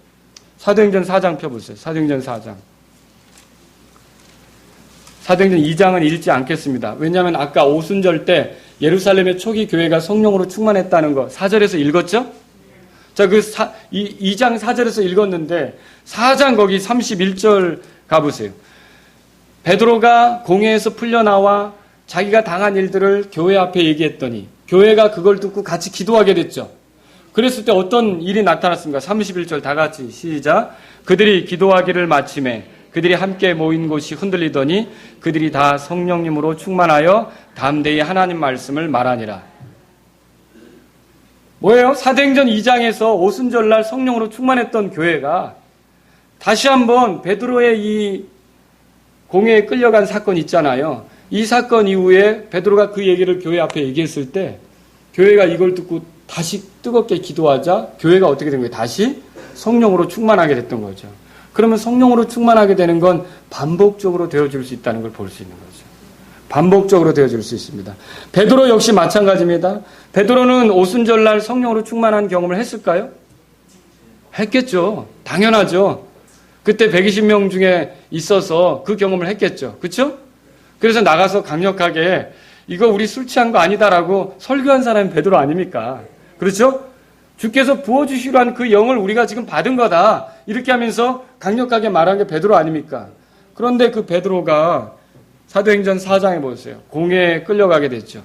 사도행전 4장 펴보세요. 사도행전 4장. 사도행전 2장은 읽지 않겠습니다. 왜냐하면 아까 오순절 때 예루살렘의 초기 교회가 성령으로 충만했다는 거 4절에서 읽었죠? 자, 2장 4절에서 읽었는데 4장 거기 31절 가보세요. 베드로가 공회에서 풀려나와 자기가 당한 일들을 교회 앞에 얘기했더니 교회가 그걸 듣고 같이 기도하게 됐죠. 그랬을 때 어떤 일이 나타났습니까? 31절 다 같이 시작. 그들이 기도하기를 마침에 그들이 함께 모인 곳이 흔들리더니 그들이 다 성령님으로 충만하여 담대히 하나님 말씀을 말하니라. 뭐예요? 사도행전 2장에서 오순절날 성령으로 충만했던 교회가 다시 한번 베드로의 이 공회에 끌려간 사건 있잖아요. 이 사건 이후에 베드로가 그 얘기를 교회 앞에 얘기했을 때 교회가 이걸 듣고 다시 뜨겁게 기도하자 교회가 어떻게 된 거예요? 다시 성령으로 충만하게 됐던 거죠. 그러면 성령으로 충만하게 되는 건 반복적으로 되어줄 수 있다는 걸 볼 수 있는 거죠. 반복적으로 되어줄 수 있습니다. 베드로 역시 마찬가지입니다. 베드로는 오순절날 성령으로 충만한 경험을 했을까요? 했겠죠. 당연하죠. 그때 120명 중에 있어서 그 경험을 했겠죠. 그렇죠? 그래서 나가서 강력하게 이거 우리 술 취한 거 아니다라고 설교한 사람이 베드로 아닙니까? 그렇죠? 주께서 부어주시려 한 그 영을 우리가 지금 받은 거다. 이렇게 하면서 강력하게 말한 게 베드로 아닙니까? 그런데 그 베드로가 사도행전 4장에 보세요. 공회에 끌려가게 됐죠.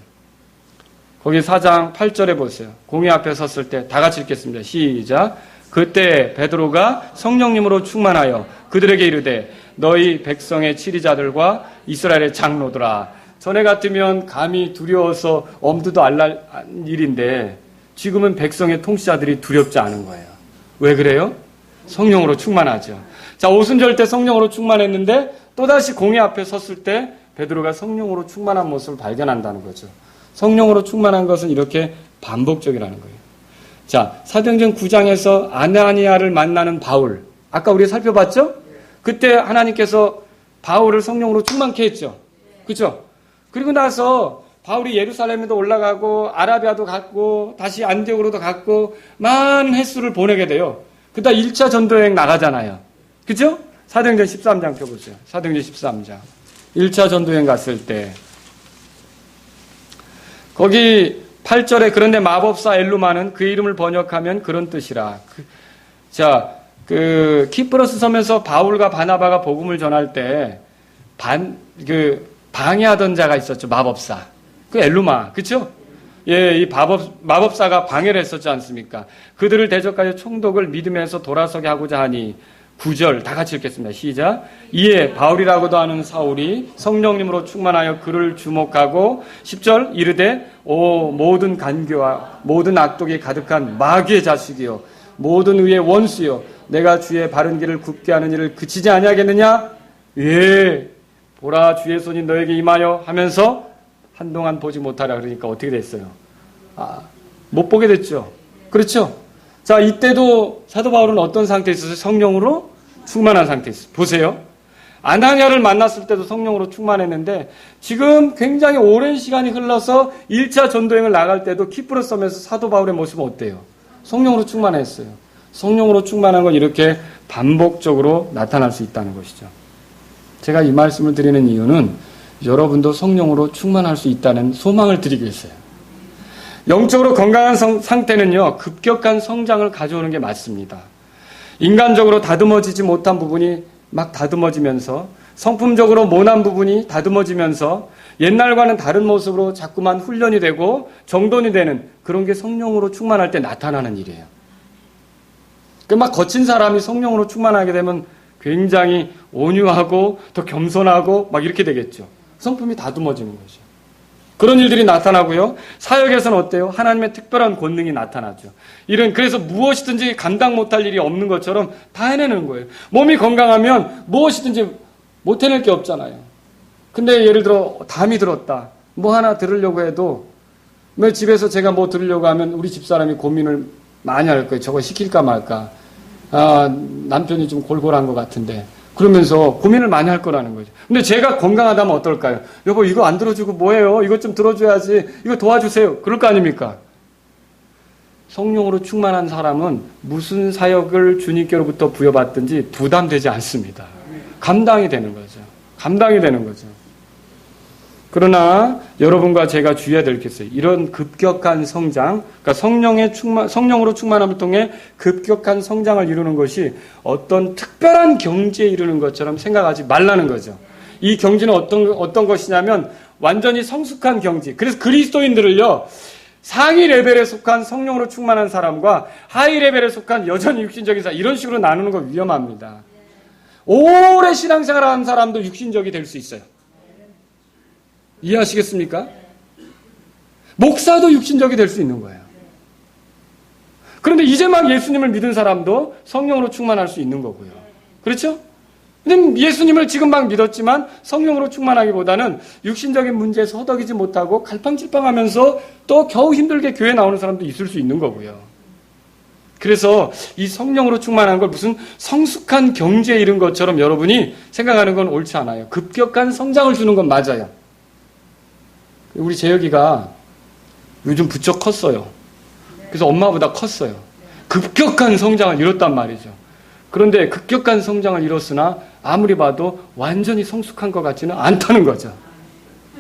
거기 4장 8절에 보세요. 공회 앞에 섰을 때 다 같이 읽겠습니다. 시작. 그때 베드로가 성령님으로 충만하여 그들에게 이르되 너희 백성의 치리자들과 이스라엘의 장로들아. 전에 같으면 감히 두려워서 엄두도 안 날 일인데 지금은 백성의 통치자들이 두렵지 않은 거예요. 왜 그래요? 성령으로 충만하죠. 자, 오순절 때 성령으로 충만했는데 또다시 공회 앞에 섰을 때 베드로가 성령으로 충만한 모습을 발견한다는 거죠. 성령으로 충만한 것은 이렇게 반복적이라는 거예요. 자, 사도행전 9장에서 아나니아를 만나는 바울. 아까 우리가 살펴봤죠? 그때 하나님께서 바울을 성령으로 충만케 했죠. 그렇죠? 그리고 나서 바울이 예루살렘에도 올라가고 아라비아도 갔고 다시 안디옥으로도 갔고 많은 횟수를 보내게 돼요. 그다음 1차 전도여행 나가잖아요. 그죠? 사도행전 13장 펴보세요. 사도행전 13장. 1차 전도여행 갔을 때 거기 8절에 그런데 마법사 엘루마는 그 이름을 번역하면 그런 뜻이라. 키프로스 섬에서 바울과 바나바가 복음을 전할 때 방해하던 자가 있었죠. 마법사. 그 엘루마. 그쵸? 예, 이 마법사가 방해를 했었지 않습니까? 그들을 대적하여 총독을 믿음에서 돌아서게 하고자 하니 9절 다 같이 읽겠습니다. 시작. 이에 바울이라고도 하는 사울이 성령님으로 충만하여 그를 주목하고 10절 이르되 오 모든 간교와 모든 악독이 가득한 마귀의 자식이요 모든 의의 원수요 내가 주의 바른 길을 굽게 하는 일을 그치지 아니하겠느냐? 예, 보라 주의 손이 너에게 임하여 하면서 한동안 보지 못하라 그러니까 어떻게 됐어요? 못 보게 됐죠. 그렇죠? 자, 이때도 사도 바울은 어떤 상태에 있었어요? 성령으로 충만한 상태에 있어요. 보세요. 아나니아를 만났을 때도 성령으로 충만했는데 지금 굉장히 오랜 시간이 흘러서 1차 전도행을 나갈 때도 키프로스 섬에서 사도 바울의 모습은 어때요? 성령으로 충만했어요. 성령으로 충만한 건 이렇게 반복적으로 나타날 수 있다는 것이죠. 제가 이 말씀을 드리는 이유는 여러분도 성령으로 충만할 수 있다는 소망을 드리기 위해서요. 영적으로 건강한 상태는요, 급격한 성장을 가져오는 게 맞습니다. 인간적으로 다듬어지지 못한 부분이 막 다듬어지면서 성품적으로 모난 부분이 다듬어지면서 옛날과는 다른 모습으로 자꾸만 훈련이 되고 정돈이 되는 그런 게 성령으로 충만할 때 나타나는 일이에요. 막 거친 사람이 성령으로 충만하게 되면 굉장히 온유하고 더 겸손하고 막 이렇게 되겠죠. 성품이 다듬어지는 거죠. 그런 일들이 나타나고요. 사역에서는 어때요? 하나님의 특별한 권능이 나타나죠. 그래서 무엇이든지 감당 못할 일이 없는 것처럼 다 해내는 거예요. 몸이 건강하면 무엇이든지 못 해낼 게 없잖아요. 근데 예를 들어 담이 들었다. 뭐 하나 들으려고 해도 뭐 집에서 제가 뭐 들으려고 하면 우리 집사람이 고민을 많이 할 거예요. 저거 시킬까 말까. 남편이 좀 골골한 것 같은데. 그러면서 고민을 많이 할 거라는 거죠. 근데 제가 건강하다면 어떨까요? 여보, 이거 안 들어주고 뭐해요? 이거 좀 들어줘야지. 이거 도와주세요. 그럴 거 아닙니까? 성령으로 충만한 사람은 무슨 사역을 주님께로부터 부여받든지 부담되지 않습니다. 감당이 되는 거죠. 감당이 되는 거죠. 그러나 여러분과 제가 주의해야 될 게 있어요. 이런 급격한 성장, 그러니까 성령으로 충만함을 통해 급격한 성장을 이루는 것이 어떤 특별한 경지에 이르는 것처럼 생각하지 말라는 거죠. 이 경지는 어떤 것이냐면 완전히 성숙한 경지. 그래서 그리스도인들을요, 상위 레벨에 속한 성령으로 충만한 사람과 하위 레벨에 속한 여전히 육신적인 사람, 이런 식으로 나누는 거 위험합니다. 오래 신앙생활 하는 사람도 육신적이 될 수 있어요. 이해하시겠습니까? 목사도 육신적이 될 수 있는 거예요. 그런데 이제 막 예수님을 믿은 사람도 성령으로 충만할 수 있는 거고요. 그렇죠? 근데 예수님을 지금 막 믿었지만 성령으로 충만하기보다는 육신적인 문제에서 허덕이지 못하고 갈팡질팡하면서 또 겨우 힘들게 교회 나오는 사람도 있을 수 있는 거고요. 그래서 이 성령으로 충만한 걸 무슨 성숙한 경지에 이른 것처럼 여러분이 생각하는 건 옳지 않아요. 급격한 성장을 주는 건 맞아요. 우리 재혁이가 요즘 부쩍 컸어요. 그래서 엄마보다 컸어요. 급격한 성장을 이뤘단 말이죠. 그런데 급격한 성장을 이뤘으나 아무리 봐도 완전히 성숙한 것 같지는 않다는 거죠.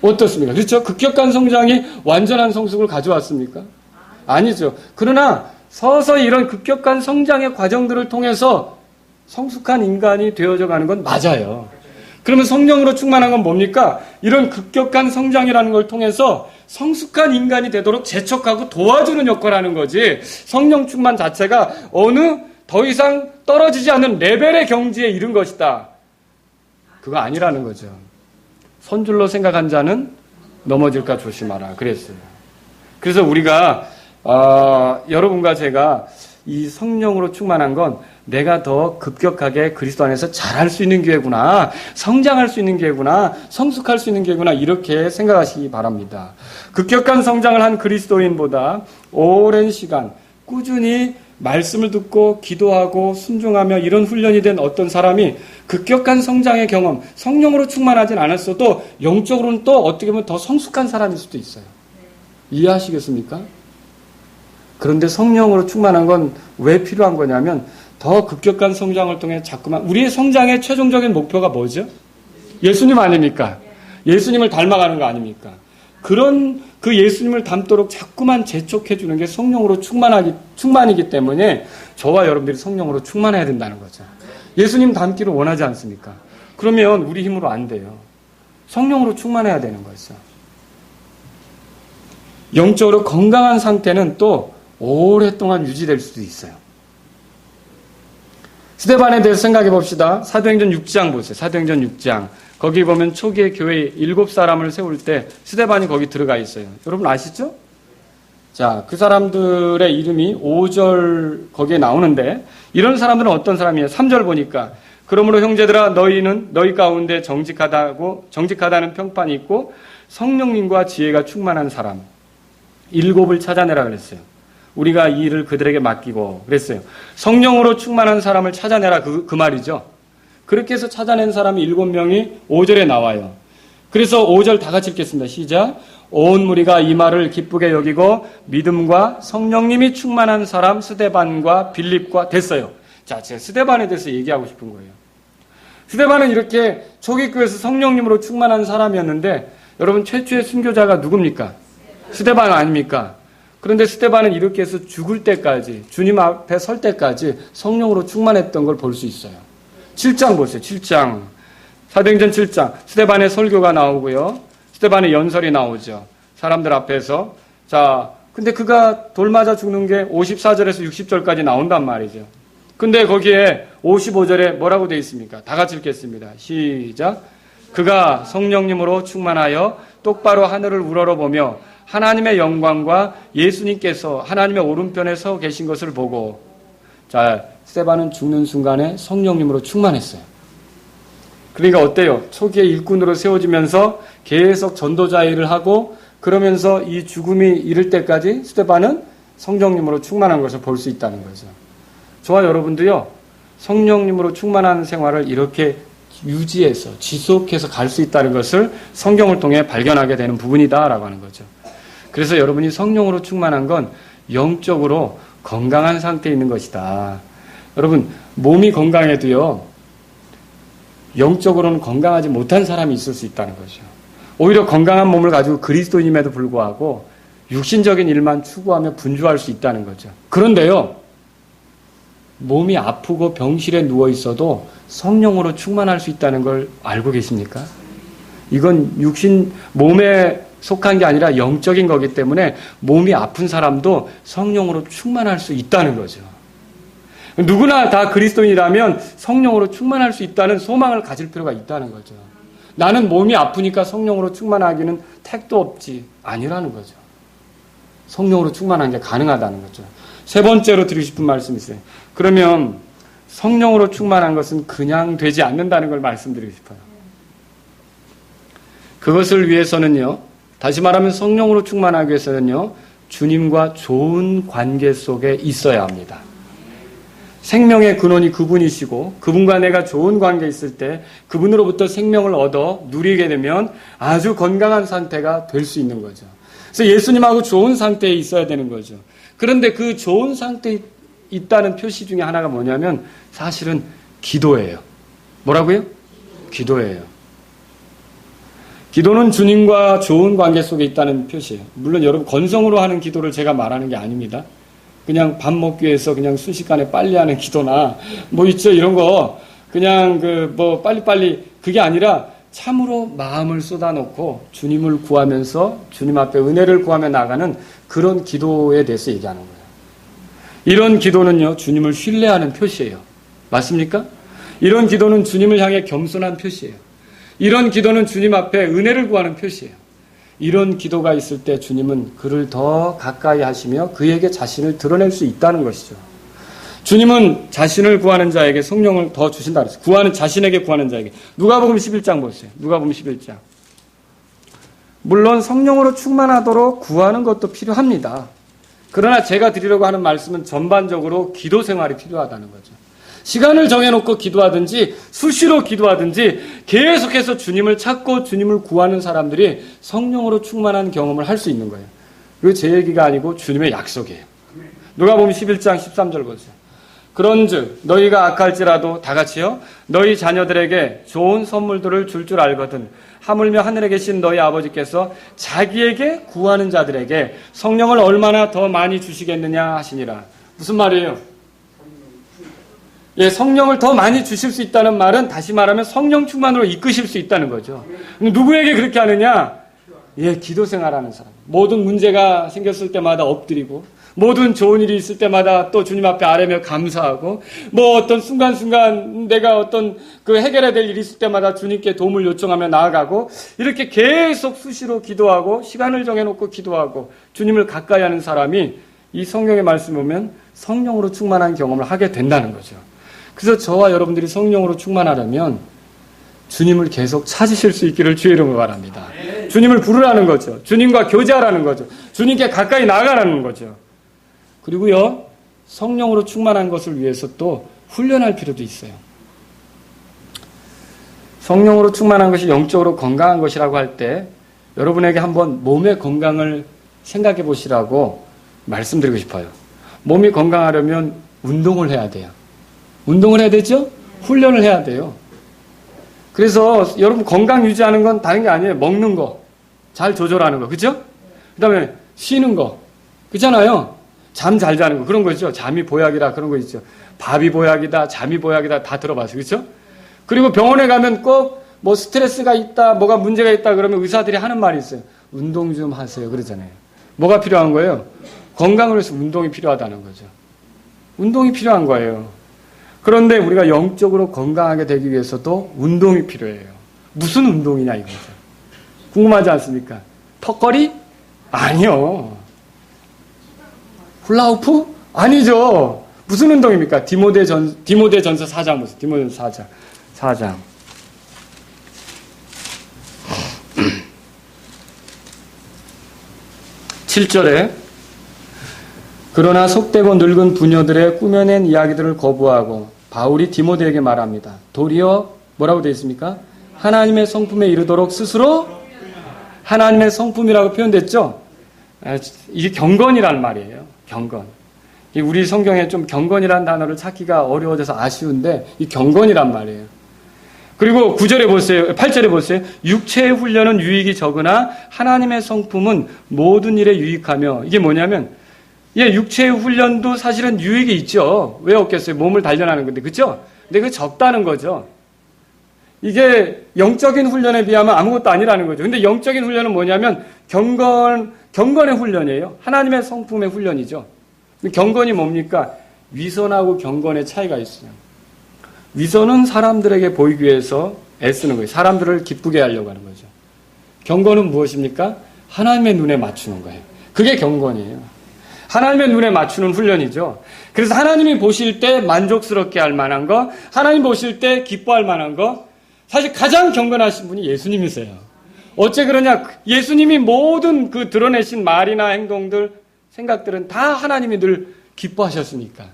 어떻습니까? 그렇죠? 급격한 성장이 완전한 성숙을 가져왔습니까? 아니죠. 그러나 서서히 이런 급격한 성장의 과정들을 통해서 성숙한 인간이 되어져 가는 건 맞아요. 그러면 성령으로 충만한 건 뭡니까? 이런 급격한 성장이라는 걸 통해서 성숙한 인간이 되도록 재촉하고 도와주는 역할을 하는 거지, 성령 충만 자체가 어느 더 이상 떨어지지 않는 레벨의 경지에 이른 것이다, 그거 아니라는 거죠. 선줄로 생각한 자는 넘어질까 조심하라 그랬어요. 그래서 우리가 여러분과 제가 이 성령으로 충만한 건 내가 더 급격하게 그리스도 안에서 자랄 수 있는 기회구나, 성장할 수 있는 기회구나, 성숙할 수 있는 기회구나, 이렇게 생각하시기 바랍니다. 급격한 성장을 한 그리스도인보다 오랜 시간 꾸준히 말씀을 듣고 기도하고 순종하며 이런 훈련이 된 어떤 사람이 급격한 성장의 경험, 성령으로 충만하진 않았어도 영적으로는 또 어떻게 보면 더 성숙한 사람일 수도 있어요. 이해하시겠습니까? 그런데 성령으로 충만한 건 왜 필요한 거냐면 더 급격한 성장을 통해 자꾸만, 우리의 성장의 최종적인 목표가 뭐죠? 예수님 아닙니까? 예수님을 닮아가는 거 아닙니까? 그런 그 예수님을 닮도록 자꾸만 재촉해 주는 게 성령으로 충만이기 때문에 저와 여러분들이 성령으로 충만해야 된다는 거죠. 예수님 닮기를 원하지 않습니까? 그러면 우리 힘으로 안 돼요. 성령으로 충만해야 되는 거죠. 영적으로 건강한 상태는 또 오랫동안 유지될 수도 있어요. 스데반에 대해서 생각해 봅시다. 사도행전 6장 보세요. 사도행전 6장. 거기 보면 초기에 교회에 7사람을 세울 때 스데반이 거기 들어가 있어요. 여러분 아시죠? 자, 그 사람들의 이름이 5절 거기에 나오는데, 이런 사람들은 어떤 사람이에요? 3절 보니까, 그러므로 형제들아 너희는 너희 가운데 정직하다는 평판이 있고 성령님과 지혜가 충만한 사람 7을 찾아내라 그랬어요. 우리가 이 일을 그들에게 맡기고 그랬어요. 성령으로 충만한 사람을 찾아내라, 그 말이죠. 그렇게 해서 찾아낸 사람이 7명이 5절에 나와요. 그래서 5절 다 같이 읽겠습니다. 시작. 온 무리가 이 말을 기쁘게 여기고 믿음과 성령님이 충만한 사람 스데반과 빌립과 됐어요. 자, 제가 스데반에 대해서 얘기하고 싶은 거예요. 스데반은 이렇게 초기 교회에서 성령님으로 충만한 사람이었는데, 여러분 최초의 순교자가 누굽니까? 스데반 아닙니까? 그런데 스데반은 이렇게 해서 죽을 때까지, 주님 앞에 설 때까지 성령으로 충만했던 걸 볼 수 있어요. 7장 보세요. 7장. 사도행전 7장. 스데반의 설교가 나오고요. 스데반의 연설이 나오죠. 사람들 앞에서. 자, 근데 그가 돌 맞아 죽는 게 54절에서 60절까지 나온단 말이죠. 근데 거기에 55절에 뭐라고 되어 있습니까? 다 같이 읽겠습니다. 시작. 그가 성령님으로 충만하여 똑바로 하늘을 우러러보며 하나님의 영광과 예수님께서 하나님의 오른편에 서 계신 것을 보고, 자, 스데반은 죽는 순간에 성령님으로 충만했어요. 그러니까 어때요? 초기에 일꾼으로 세워지면서 계속 전도자 일을 하고 그러면서 이 죽음이 이를 때까지 스데반은 성령님으로 충만한 것을 볼 수 있다는 거죠. 저와 여러분도요, 성령님으로 충만한 생활을 이렇게 유지해서 지속해서 갈 수 있다는 것을 성경을 통해 발견하게 되는 부분이다라고 하는 거죠. 그래서 여러분이 성령으로 충만한 건 영적으로 건강한 상태에 있는 것이다. 여러분, 몸이 건강해도요, 영적으로는 건강하지 못한 사람이 있을 수 있다는 거죠. 오히려 건강한 몸을 가지고 그리스도인임에도 불구하고 육신적인 일만 추구하며 분주할 수 있다는 거죠. 그런데요, 몸이 아프고 병실에 누워 있어도 성령으로 충만할 수 있다는 걸 알고 계십니까? 이건 몸에 속한 게 아니라 영적인 거기 때문에 몸이 아픈 사람도 성령으로 충만할 수 있다는 거죠. 누구나 다 그리스도인이라면 성령으로 충만할 수 있다는 소망을 가질 필요가 있다는 거죠. 나는 몸이 아프니까 성령으로 충만하기는 택도 없지. 아니라는 거죠. 성령으로 충만한 게 가능하다는 거죠. 세 번째로 드리고 싶은 말씀이 있어요. 그러면 성령으로 충만한 것은 그냥 되지 않는다는 걸 말씀드리고 싶어요. 그것을 위해서는요, 다시 말하면 성령으로 충만하기 위해서는요, 주님과 좋은 관계 속에 있어야 합니다. 생명의 근원이 그분이시고 그분과 내가 좋은 관계에 있을 때 그분으로부터 생명을 얻어 누리게 되면 아주 건강한 상태가 될 수 있는 거죠. 그래서 예수님하고 좋은 상태에 있어야 되는 거죠. 그런데 그 좋은 상태에 있다는 표시 중에 하나가 뭐냐면 사실은 기도예요. 뭐라고요? 기도예요. 기도는 주님과 좋은 관계 속에 있다는 표시예요. 물론 여러분 건성으로 하는 기도를 제가 말하는 게 아닙니다. 그냥 밥 먹기 위해서 그냥 순식간에 빨리 하는 기도나 뭐 있죠, 이런 거 그냥 빨리빨리 그게 아니라 참으로 마음을 쏟아놓고 주님을 구하면서 주님 앞에 은혜를 구하며 나가는 그런 기도에 대해서 얘기하는 거예요. 이런 기도는요, 주님을 신뢰하는 표시예요. 맞습니까? 이런 기도는 주님을 향해 겸손한 표시예요. 이런 기도는 주님 앞에 은혜를 구하는 표시예요. 이런 기도가 있을 때 주님은 그를 더 가까이 하시며 그에게 자신을 드러낼 수 있다는 것이죠. 주님은 자신을 구하는 자에게 성령을 더 주신다 그랬어요. 자신에게 구하는 자에게. 누가복음 11장 보세요. 누가복음 11장. 물론 성령으로 충만하도록 구하는 것도 필요합니다. 그러나 제가 드리려고 하는 말씀은 전반적으로 기도 생활이 필요하다는 거죠. 시간을 정해놓고 기도하든지 수시로 기도하든지 계속해서 주님을 찾고 주님을 구하는 사람들이 성령으로 충만한 경험을 할 수 있는 거예요. 그리고 제 얘기가 아니고 주님의 약속이에요. 누가복음 11장 13절 보세요. 그런즉 너희가 악할지라도 다 같이요 너희 자녀들에게 좋은 선물들을 줄 알거든 하물며 하늘에 계신 너희 아버지께서 자기에게 구하는 자들에게 성령을 얼마나 더 많이 주시겠느냐 하시니라. 무슨 말이에요? 예, 성령을 더 많이 주실 수 있다는 말은 다시 말하면 성령 충만으로 이끄실 수 있다는 거죠. 누구에게 그렇게 하느냐? 예, 기도 생활하는 사람. 모든 문제가 생겼을 때마다 엎드리고 모든 좋은 일이 있을 때마다 또 주님 앞에 아뢰며 감사하고 뭐 어떤 순간순간 내가 어떤 그 해결해야 될 일이 있을 때마다 주님께 도움을 요청하며 나아가고 이렇게 계속 수시로 기도하고 시간을 정해놓고 기도하고 주님을 가까이 하는 사람이 이 성경의 말씀을 보면 성령으로 충만한 경험을 하게 된다는 거죠. 그래서 저와 여러분들이 성령으로 충만하려면 주님을 계속 찾으실 수 있기를 주의 이름으로 바랍니다. 주님을 부르라는 거죠. 주님과 교제하라는 거죠. 주님께 가까이 나가라는 거죠. 그리고요, 성령으로 충만한 것을 위해서 또 훈련할 필요도 있어요. 성령으로 충만한 것이 영적으로 건강한 것이라고 할 때 여러분에게 한번 몸의 건강을 생각해 보시라고 말씀드리고 싶어요. 몸이 건강하려면 운동을 해야 돼요. 운동을 해야 되죠? 훈련을 해야 돼요. 그래서 여러분 건강 유지하는 건 다른 게 아니에요. 먹는 거, 잘 조절하는 거, 그죠? 그 다음에 쉬는 거, 그렇잖아요. 잠 잘 자는 거, 그런 거 있죠. 잠이 보약이다, 그런 거 있죠. 밥이 보약이다, 잠이 보약이다, 다 들어봤어요. 그렇죠? 그리고 병원에 가면 꼭 뭐 스트레스가 있다, 뭐가 문제가 있다 그러면 의사들이 하는 말이 있어요. 운동 좀 하세요, 그러잖아요. 뭐가 필요한 거예요? 건강을 위해서 운동이 필요하다는 거죠. 운동이 필요한 거예요. 그런데 우리가 영적으로 건강하게 되기 위해서도 운동이 필요해요. 무슨 운동이냐 이거죠. 궁금하지 않습니까? 턱걸이? 아니요. 훌라후프? 아니죠. 무슨 운동입니까? 디모데전서 4장 보세요. 디모데전서 4장. 7절에 그러나 속되고 늙은 부녀들의 꾸며낸 이야기들을 거부하고 바울이 디모데에게 말합니다. 도리어 뭐라고 되어 있습니까? 하나님의 성품에 이르도록 스스로 하나님의 성품이라고 표현됐죠? 이게 경건이라는 말이에요. 경건. 우리 성경에 좀 경건이라는 단어를 찾기가 어려워져서 아쉬운데 이 경건이란 말이에요. 그리고 9절에 보세요. 8절에 보세요. 육체의 훈련은 유익이 적으나 하나님의 성품은 모든 일에 유익하며 이게 뭐냐면 육체의 훈련도 사실은 유익이 있죠. 왜 없겠어요? 몸을 단련하는 건데. 그렇죠? 근데 그게 적다는 거죠. 이게 영적인 훈련에 비하면 아무것도 아니라는 거죠. 근데 영적인 훈련은 뭐냐면 경건의 훈련이에요. 하나님의 성품의 훈련이죠. 경건이 뭡니까? 위선하고 경건의 차이가 있어요. 위선은 사람들에게 보이기 위해서 애쓰는 거예요. 사람들을 기쁘게 하려고 하는 거죠. 경건은 무엇입니까? 하나님의 눈에 맞추는 거예요. 그게 경건이에요. 하나님의 눈에 맞추는 훈련이죠. 그래서 하나님이 보실 때 만족스럽게 할 만한 거, 하나님 보실 때 기뻐할 만한 거, 사실 가장 경건하신 분이 예수님이세요. 어째 그러냐? 예수님이 모든 그 드러내신 말이나 행동들, 생각들은 다 하나님이 늘 기뻐하셨으니까.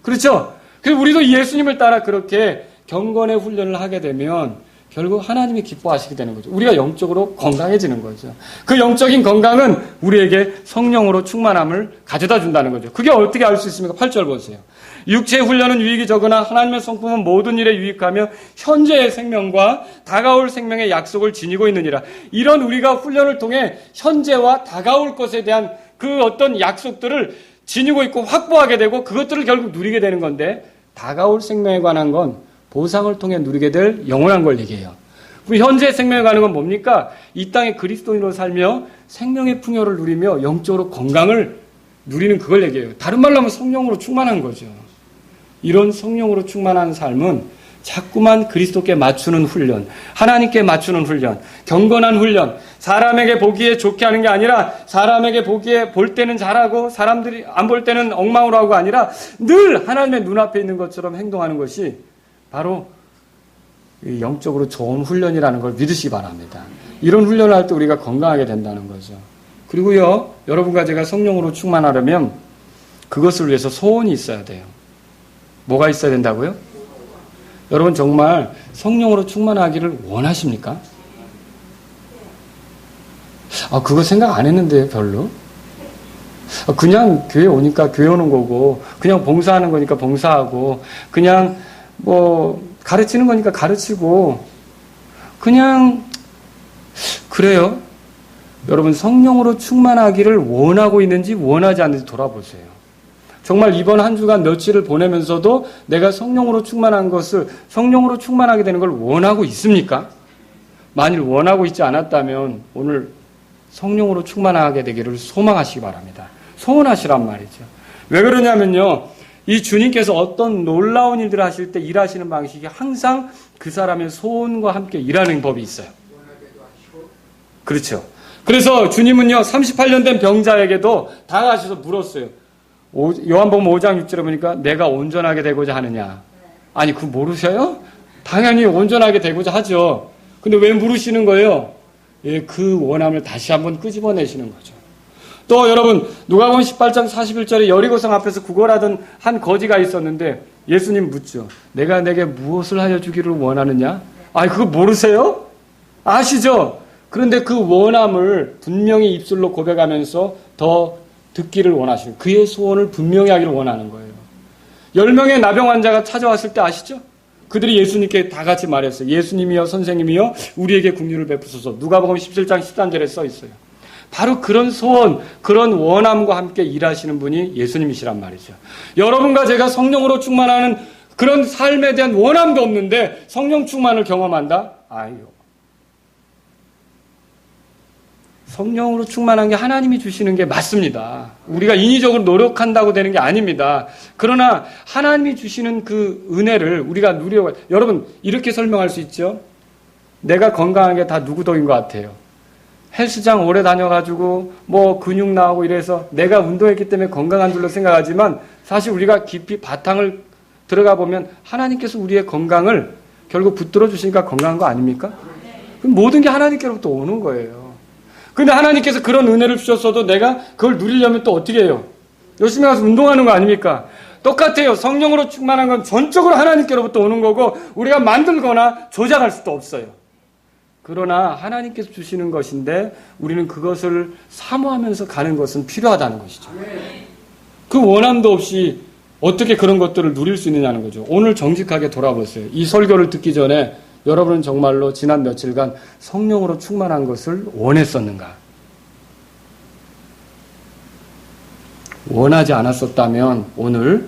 그렇죠? 그래서 우리도 예수님을 따라 그렇게 경건의 훈련을 하게 되면 결국 하나님이 기뻐하시게 되는 거죠. 우리가 영적으로 건강해지는 거죠. 그 영적인 건강은 우리에게 성령으로 충만함을 가져다 준다는 거죠. 그게 어떻게 알 수 있습니까? 8절 보세요. 육체의 훈련은 유익이 적으나 하나님의 성품은 모든 일에 유익하며 현재의 생명과 다가올 생명의 약속을 지니고 있느니라. 이런 우리가 훈련을 통해 현재와 다가올 것에 대한 그 어떤 약속들을 지니고 있고 확보하게 되고 그것들을 결국 누리게 되는 건데 다가올 생명에 관한 건 보상을 통해 누리게 될 영원한 걸 얘기해요. 그럼 현재 생명에 관한 건 뭡니까? 이 땅에 그리스도인으로 살며 생명의 풍요를 누리며 영적으로 건강을 누리는 그걸 얘기해요. 다른 말로 하면 성령으로 충만한 거죠. 이런 성령으로 충만한 삶은 자꾸만 그리스도께 맞추는 훈련, 하나님께 맞추는 훈련, 경건한 훈련, 사람에게 보기에 좋게 하는 게 아니라 사람에게 보기에 볼 때는 잘하고 사람들이 안 볼 때는 엉망으로 하고 아니라 늘 하나님의 눈앞에 있는 것처럼 행동하는 것이 바로 영적으로 좋은 훈련이라는 걸 믿으시기 바랍니다. 이런 훈련을 할 때 우리가 건강하게 된다는 거죠. 그리고요, 여러분과 제가 성령으로 충만하려면 그것을 위해서 소원이 있어야 돼요. 뭐가 있어야 된다고요? 여러분 정말 성령으로 충만하기를 원하십니까? 그거 생각 안 했는데요, 별로. 그냥 교회 오니까 교회 오는 거고, 그냥 봉사하는 거니까 봉사하고, 그냥 가르치는 거니까 가르치고, 그냥, 그래요. 여러분 성령으로 충만하기를 원하고 있는지 원하지 않는지 돌아보세요. 정말 이번 한 주간 며칠을 보내면서도 내가 성령으로 충만한 것을, 성령으로 충만하게 되는 걸 원하고 있습니까? 만일 원하고 있지 않았다면 오늘 성령으로 충만하게 되기를 소망하시기 바랍니다. 소원하시란 말이죠. 왜 그러냐면요, 이 주님께서 어떤 놀라운 일들을 하실 때 일하시는 방식이 항상 그 사람의 소원과 함께 일하는 법이 있어요. 그렇죠. 그래서 주님은요, 38년 된 병자에게도 다가가셔서 물었어요. 요한복음 5장 6절에 보니까 내가 온전하게 되고자 하느냐. 아니, 그거 모르셔요? 당연히 온전하게 되고자 하죠. 근데 왜 물으시는 거예요? 그 원함을 다시 한번 끄집어내시는 거죠. 또 여러분, 누가복음 18장 41절에 여리고성 앞에서 구걸하던 한 거지가 있었는데 예수님 묻죠. 내가 내게 무엇을 하여 주기를 원하느냐? 아니, 그거 모르세요? 아시죠? 그런데 그 원함을 분명히 입술로 고백하면서 더 듣기를 원하시는, 그의 소원을 분명히 하기를 원하는 거예요. 10명의 나병 환자가 찾아왔을 때 아시죠? 그들이 예수님께 다 같이 말했어요. 예수님이여 선생님이여 우리에게 긍휼을 베푸소서. 누가복음 17장 13절에 써 있어요. 바로 그런 소원, 그런 원함과 함께 일하시는 분이 예수님이시란 말이죠. 여러분과 제가 성령으로 충만하는 그런 삶에 대한 원함도 없는데 성령 충만을 경험한다? 아유. 성령으로 충만한 게 하나님이 주시는 게 맞습니다. 우리가 인위적으로 노력한다고 되는 게 아닙니다. 그러나 하나님이 주시는 그 은혜를 우리가 누려야, 여러분 이렇게 설명할 수 있죠. 내가 건강한 게 다 누구 덕인 것 같아요. 헬스장 오래 다녀가지고 근육 나오고 이래서 내가 운동했기 때문에 건강한 줄로 생각하지만 사실 우리가 깊이 바탕을 들어가 보면 하나님께서 우리의 건강을 결국 붙들어 주시니까 건강한 거 아닙니까? 그럼 모든 게 하나님께로부터 오는 거예요. 근데 하나님께서 그런 은혜를 주셨어도 내가 그걸 누리려면 또 어떻게 해요? 열심히 가서 운동하는 거 아닙니까? 똑같아요. 성령으로 충만한 건 전적으로 하나님께로부터 오는 거고 우리가 만들거나 조작할 수도 없어요. 그러나 하나님께서 주시는 것인데 우리는 그것을 사모하면서 가는 것은 필요하다는 것이죠. 그 원함도 없이 어떻게 그런 것들을 누릴 수 있느냐는 거죠. 오늘 정직하게 돌아보세요. 이 설교를 듣기 전에 여러분은 정말로 지난 며칠간 성령으로 충만한 것을 원했었는가? 원하지 않았었다면 오늘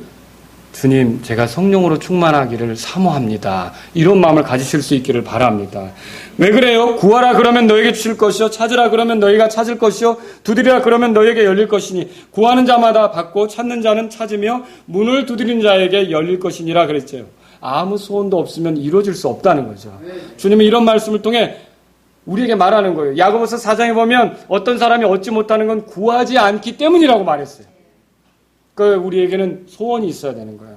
주님, 제가 성령으로 충만하기를 사모합니다. 이런 마음을 가지실 수 있기를 바랍니다. 왜 그래요? 구하라 그러면 너에게 주실 것이요. 찾으라 그러면 너희가 찾을 것이요. 두드리라 그러면 너에게 열릴 것이니 구하는 자마다 받고 찾는 자는 찾으며 문을 두드리는 자에게 열릴 것이니라 그랬죠. 아무 소원도 없으면 이루어질 수 없다는 거죠. 주님은 이런 말씀을 통해 우리에게 말하는 거예요. 야고보서 4장에 보면 어떤 사람이 얻지 못하는 건 구하지 않기 때문이라고 말했어요. 우리에게는 소원이 있어야 되는 거야.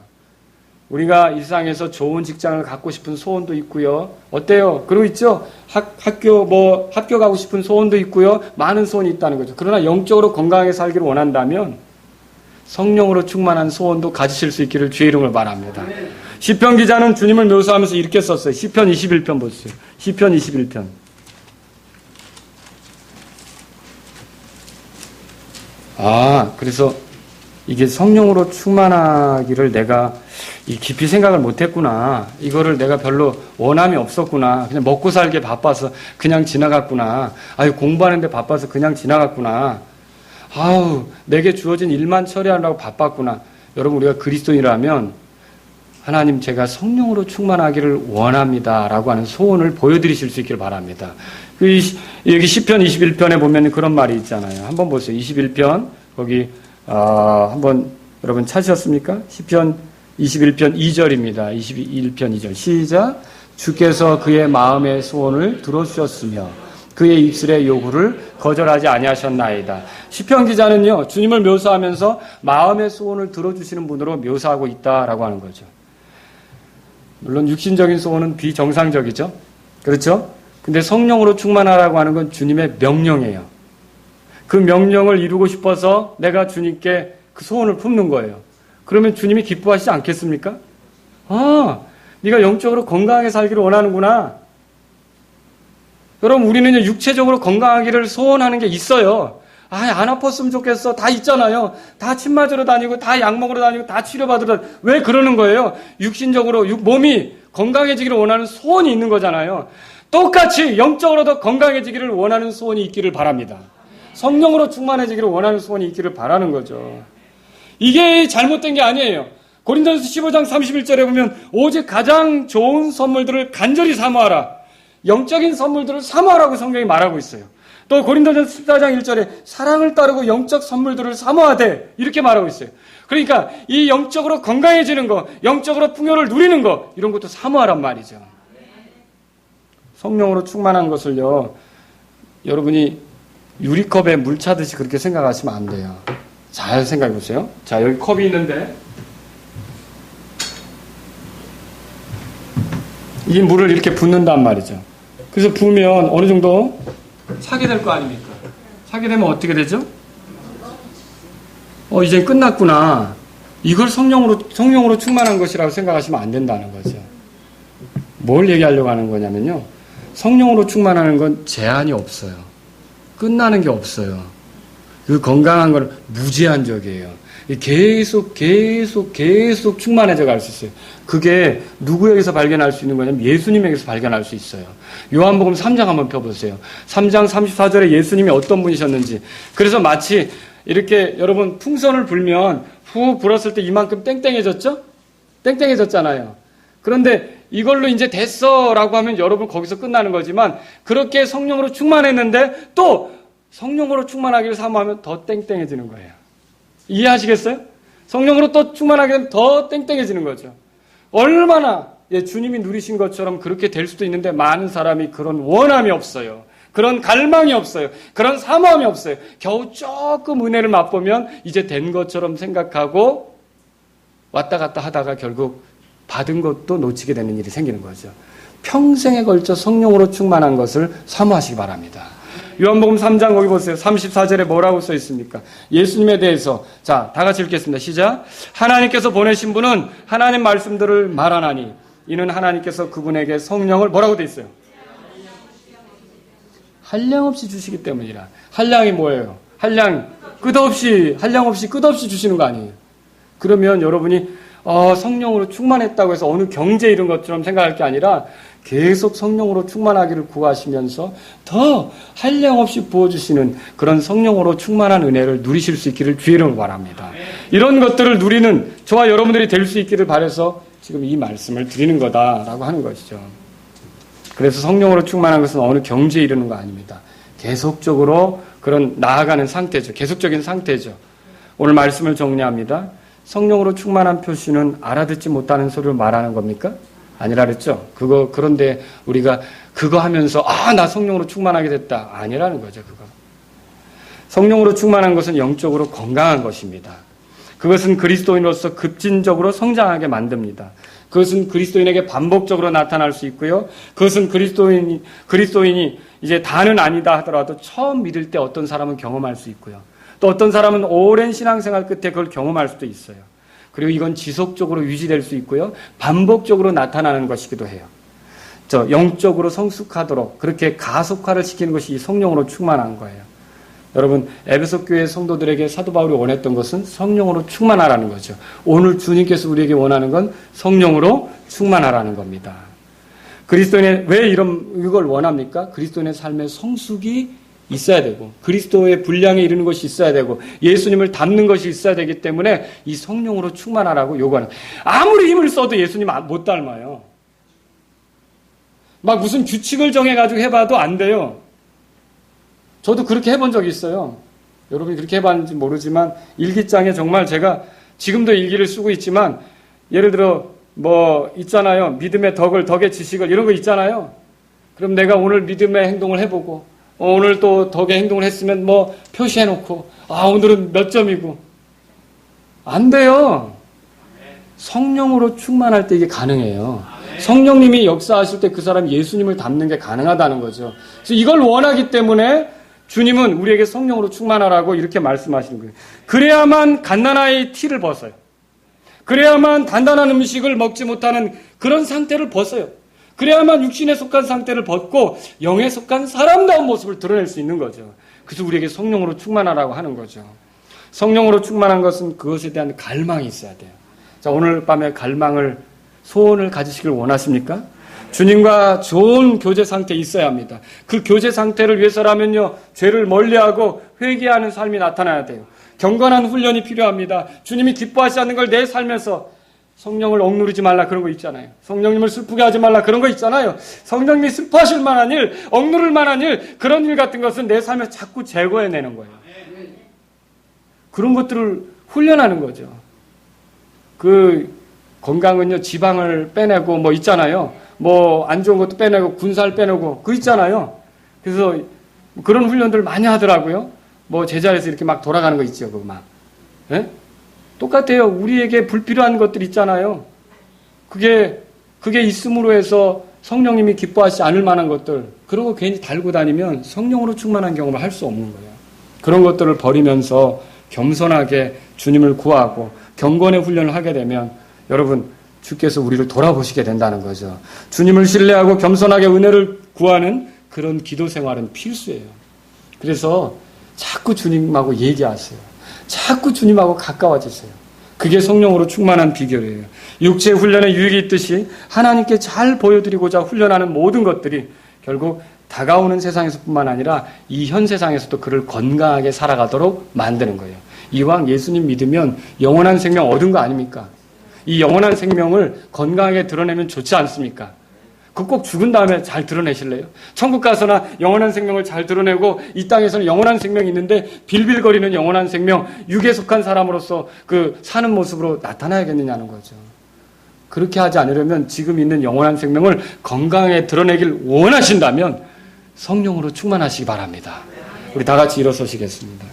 우리가 이 세상에서 좋은 직장을 갖고 싶은 소원도 있고요. 어때요? 그러고 있죠? 합격하고 싶은 소원도 있고요. 많은 소원이 있다는 거죠. 그러나 영적으로 건강하게 살기를 원한다면 성령으로 충만한 소원도 가지실 수 있기를 주의 이름을 바랍니다. 시편 기자는 주님을 묘사하면서 이렇게 썼어요. 시편 21편 보세요. 시편 21편. 그래서 이게 성령으로 충만하기를 내가 깊이 생각을 못했구나. 이거를 내가 별로 원함이 없었구나. 그냥 먹고 살기에 바빠서 그냥 지나갔구나. 공부하는데 바빠서 그냥 지나갔구나. 내게 주어진 일만 처리하려고 바빴구나. 여러분, 우리가 그리스도인이라면 하나님, 제가 성령으로 충만하기를 원합니다 라고 하는 소원을 보여드리실 수 있기를 바랍니다. 여기 시편 21편에 보면 그런 말이 있잖아요. 한번 보세요. 21편 거기 한번 여러분 찾으셨습니까? 시편 21편 2절입니다. 21편 2절 시작. 주께서 그의 마음의 소원을 들어주셨으며 그의 입술의 요구를 거절하지 아니하셨나이다. 시편 기자는요, 주님을 묘사하면서 마음의 소원을 들어주시는 분으로 묘사하고 있다라고 하는 거죠. 물론 육신적인 소원은 비정상적이죠. 그렇죠? 근데 성령으로 충만하라고 하는 건 주님의 명령이에요. 그 명령을 이루고 싶어서 내가 주님께 그 소원을 품는 거예요. 그러면 주님이 기뻐하시지 않겠습니까? 네가 영적으로 건강하게 살기를 원하는구나. 여러분, 우리는 육체적으로 건강하기를 소원하는 게 있어요. 안 아팠으면 좋겠어. 다 있잖아요. 다 침 맞으러 다니고, 다 약 먹으러 다니고, 다 치료받으러 다니고. 왜 그러는 거예요? 육신적으로, 몸이 건강해지기를 원하는 소원이 있는 거잖아요. 똑같이 영적으로도 건강해지기를 원하는 소원이 있기를 바랍니다. 성령으로 충만해지기를 원하는 소원이 있기를 바라는 거죠. 이게 잘못된 게 아니에요. 고린도전서 15장 31절에 보면 오직 가장 좋은 선물들을 간절히 사모하라. 영적인 선물들을 사모하라고 성경이 말하고 있어요. 또 고린도전서 14장 1절에 사랑을 따르고 영적 선물들을 사모하되 이렇게 말하고 있어요. 그러니까 이 영적으로 건강해지는 거, 영적으로 풍요를 누리는 거, 이런 것도 사모하란 말이죠. 성령으로 충만한 것을요, 여러분이 유리컵에 물 차듯이 그렇게 생각하시면 안 돼요. 잘 생각해 보세요. 자, 여기 컵이 있는데 이 물을 이렇게 붓는단 말이죠. 그래서 부으면 어느 정도 차게 될 거 아닙니까? 차게 되면 어떻게 되죠? 이제 끝났구나. 이걸 성령으로 충만한 것이라고 생각하시면 안 된다는 거죠. 뭘 얘기하려고 하는 거냐면요, 성령으로 충만하는 건 제한이 없어요. 끝나는 게 없어요. 그 건강한 건 무제한적이에요. 계속 충만해져 갈 수 있어요. 그게 누구에게서 발견할 수 있는 거냐면 예수님에게서 발견할 수 있어요. 요한복음 3장 한번 펴보세요. 3장 34절에 예수님이 어떤 분이셨는지. 그래서 마치 이렇게 여러분 풍선을 불면 후 불었을 때 이만큼 땡땡해졌죠? 땡땡해졌잖아요. 그런데 이걸로 이제 됐어 라고 하면 여러분 거기서 끝나는 거지만, 그렇게 성령으로 충만했는데 또 성령으로 충만하기를 사모하면 더 땡땡해지는 거예요. 이해하시겠어요? 성령으로 또 충만하게 되면 더 땡땡해지는 거죠. 얼마나 주님이 누리신 것처럼 그렇게 될 수도 있는데 많은 사람이 그런 원함이 없어요. 그런 갈망이 없어요. 그런 사모함이 없어요. 겨우 조금 은혜를 맛보면 이제 된 것처럼 생각하고 왔다 갔다 하다가 결국 받은 것도 놓치게 되는 일이 생기는 거죠. 평생에 걸쳐 성령으로 충만한 것을 사모하시기 바랍니다. 요한복음 3장 거기 보세요. 34절에 뭐라고 써 있습니까? 예수님에 대해서. 자, 다 같이 읽겠습니다. 시작. 하나님께서 보내신 분은 하나님 말씀들을 말하나니 이는 하나님께서 그분에게 성령을 뭐라고 돼 있어요? 한량없이 주시기 때문이라. 한량이 뭐예요? 한량 없이 끝없이 주시는 거 아니에요. 그러면 여러분이 성령으로 충만했다고 해서 어느 경제 이런 것처럼 생각할 게 아니라 계속 성령으로 충만하기를 구하시면서 더 한량없이 부어주시는 그런 성령으로 충만한 은혜를 누리실 수 있기를 주의로 바랍니다. 이런 것들을 누리는 저와 여러분들이 될 수 있기를 바라서 지금 이 말씀을 드리는 거다라고 하는 것이죠. 그래서 성령으로 충만한 것은 어느 경지에 이르는 거 아닙니다. 계속적으로 그런 나아가는 상태죠. 계속적인 상태죠. 오늘 말씀을 정리합니다. 성령으로 충만한 표시는 알아듣지 못하는 소리를 말하는 겁니까? 아니라 그랬죠. 그런데 우리가 그거 하면서 나 성령으로 충만하게 됐다. 아니라는 거죠. 그거. 성령으로 충만한 것은 영적으로 건강한 것입니다. 그것은 그리스도인으로서 급진적으로 성장하게 만듭니다. 그것은 그리스도인에게 반복적으로 나타날 수 있고요. 그것은 그리스도인이 이제 다는 아니다 하더라도 처음 믿을 때 어떤 사람은 경험할 수 있고요. 또 어떤 사람은 오랜 신앙생활 끝에 그걸 경험할 수도 있어요. 그리고 이건 지속적으로 유지될 수 있고요. 반복적으로 나타나는 것이기도 해요. 영적으로 성숙하도록 그렇게 가속화를 시키는 것이 성령으로 충만한 거예요. 여러분, 에베소 교회 성도들에게 사도 바울이 원했던 것은 성령으로 충만하라는 거죠. 오늘 주님께서 우리에게 원하는 건 성령으로 충만하라는 겁니다. 그리스도인의 왜 이걸 원합니까? 그리스도인의 삶의 성숙이 있어야 되고 그리스도의 분량에 이르는 것이 있어야 되고 예수님을 닮는 것이 있어야 되기 때문에 이 성령으로 충만하라고 요구하는. 아무리 힘을 써도 예수님 못 닮아요. 막 무슨 규칙을 정해가지고 해봐도 안 돼요. 저도 그렇게 해본 적이 있어요. 여러분이 그렇게 해봤는지 모르지만 일기장에 정말 제가 지금도 일기를 쓰고 있지만 예를 들어 있잖아요. 믿음의 덕의 지식을 이런 거 있잖아요. 그럼 내가 오늘 믿음의 행동을 해보고 오늘 또 덕의 행동을 했으면 표시해놓고 오늘은 몇 점이고 안 돼요. 성령으로 충만할 때 이게 가능해요. 성령님이 역사하실 때 그 사람이 예수님을 닮는 게 가능하다는 거죠. 그래서 이걸 원하기 때문에 주님은 우리에게 성령으로 충만하라고 이렇게 말씀하시는 거예요. 그래야만 갓난아이의 티를 벗어요. 그래야만 단단한 음식을 먹지 못하는 그런 상태를 벗어요. 그래야만 육신에 속한 상태를 벗고 영에 속한 사람다운 모습을 드러낼 수 있는 거죠. 그래서 우리에게 성령으로 충만하라고 하는 거죠. 성령으로 충만한 것은 그것에 대한 갈망이 있어야 돼요. 자, 오늘 밤에 소원을 가지시길 원하십니까? 주님과 좋은 교제 상태에 있어야 합니다. 그 교제 상태를 위해서라면요, 죄를 멀리하고 회개하는 삶이 나타나야 돼요. 경건한 훈련이 필요합니다. 주님이 기뻐하지 않는 걸 내 삶에서 성령을 억누르지 말라 그런 거 있잖아요. 성령님을 슬프게 하지 말라 그런 거 있잖아요. 성령님이 슬퍼하실 만한 일, 억누를 만한 일, 그런 일 같은 것은 내 삶에서 자꾸 제거해내는 거예요. 그런 것들을 훈련하는 거죠. 건강은요, 지방을 빼내고 있잖아요. 안 좋은 것도 빼내고 군살 빼내고 그거 있잖아요. 그래서 그런 훈련들을 많이 하더라고요. 제자리에서 이렇게 막 돌아가는 거 있죠. 그거 막. 예? 똑같아요. 우리에게 불필요한 것들 있잖아요. 그게 있음으로 해서 성령님이 기뻐하지 않을 만한 것들, 그런 거 괜히 달고 다니면 성령으로 충만한 경험을 할 수 없는 거예요. 그런 것들을 버리면서 겸손하게 주님을 구하고 경건의 훈련을 하게 되면 여러분, 주께서 우리를 돌아보시게 된다는 거죠. 주님을 신뢰하고 겸손하게 은혜를 구하는 그런 기도 생활은 필수예요. 그래서 자꾸 주님하고 얘기하세요. 자꾸 주님하고 가까워지세요. 그게 성령으로 충만한 비결이에요. 육체 훈련에 유익이 있듯이 하나님께 잘 보여드리고자 훈련하는 모든 것들이 결국 다가오는 세상에서뿐만 아니라 이 현 세상에서도 그를 건강하게 살아가도록 만드는 거예요. 이왕 예수님 믿으면 영원한 생명 얻은 거 아닙니까? 이 영원한 생명을 건강하게 드러내면 좋지 않습니까? 꼭 죽은 다음에 잘 드러내실래요? 천국 가서나 영원한 생명을 잘 드러내고 이 땅에서는 영원한 생명이 있는데 빌빌거리는 영원한 생명, 육에 속한 사람으로서 사는 모습으로 나타나야겠느냐는 거죠. 그렇게 하지 않으려면 지금 있는 영원한 생명을 건강하게 드러내길 원하신다면 성령으로 충만하시기 바랍니다. 우리 다 같이 일어서시겠습니다.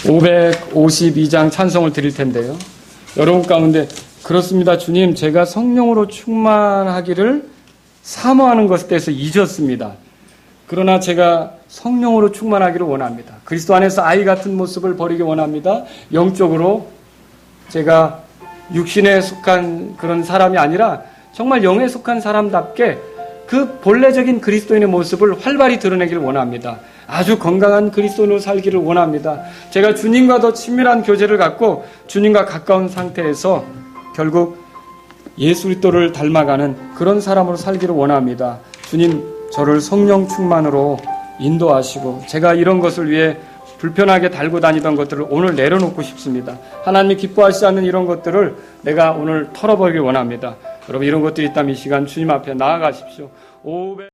552장 찬송을 드릴 텐데요. 여러분 가운데 그렇습니다. 주님, 제가 성령으로 충만하기를 사모하는 것에 대해서 잊었습니다. 그러나 제가 성령으로 충만하기를 원합니다. 그리스도 안에서 아이 같은 모습을 버리기 원합니다. 영적으로 제가 육신에 속한 그런 사람이 아니라 정말 영에 속한 사람답게 그 본래적인 그리스도인의 모습을 활발히 드러내기를 원합니다. 아주 건강한 그리스도인으로 살기를 원합니다. 제가 주님과 더 친밀한 교제를 갖고 주님과 가까운 상태에서 결국 예수 그리스도를 닮아가는 그런 사람으로 살기를 원합니다. 주님, 저를 성령 충만으로 인도하시고 제가 이런 것을 위해 불편하게 달고 다니던 것들을 오늘 내려놓고 싶습니다. 하나님이 기뻐하시지 않는 이런 것들을 내가 오늘 털어버리길 원합니다. 여러분, 이런 것들이 있다면 이 시간 주님 앞에 나아가십시오.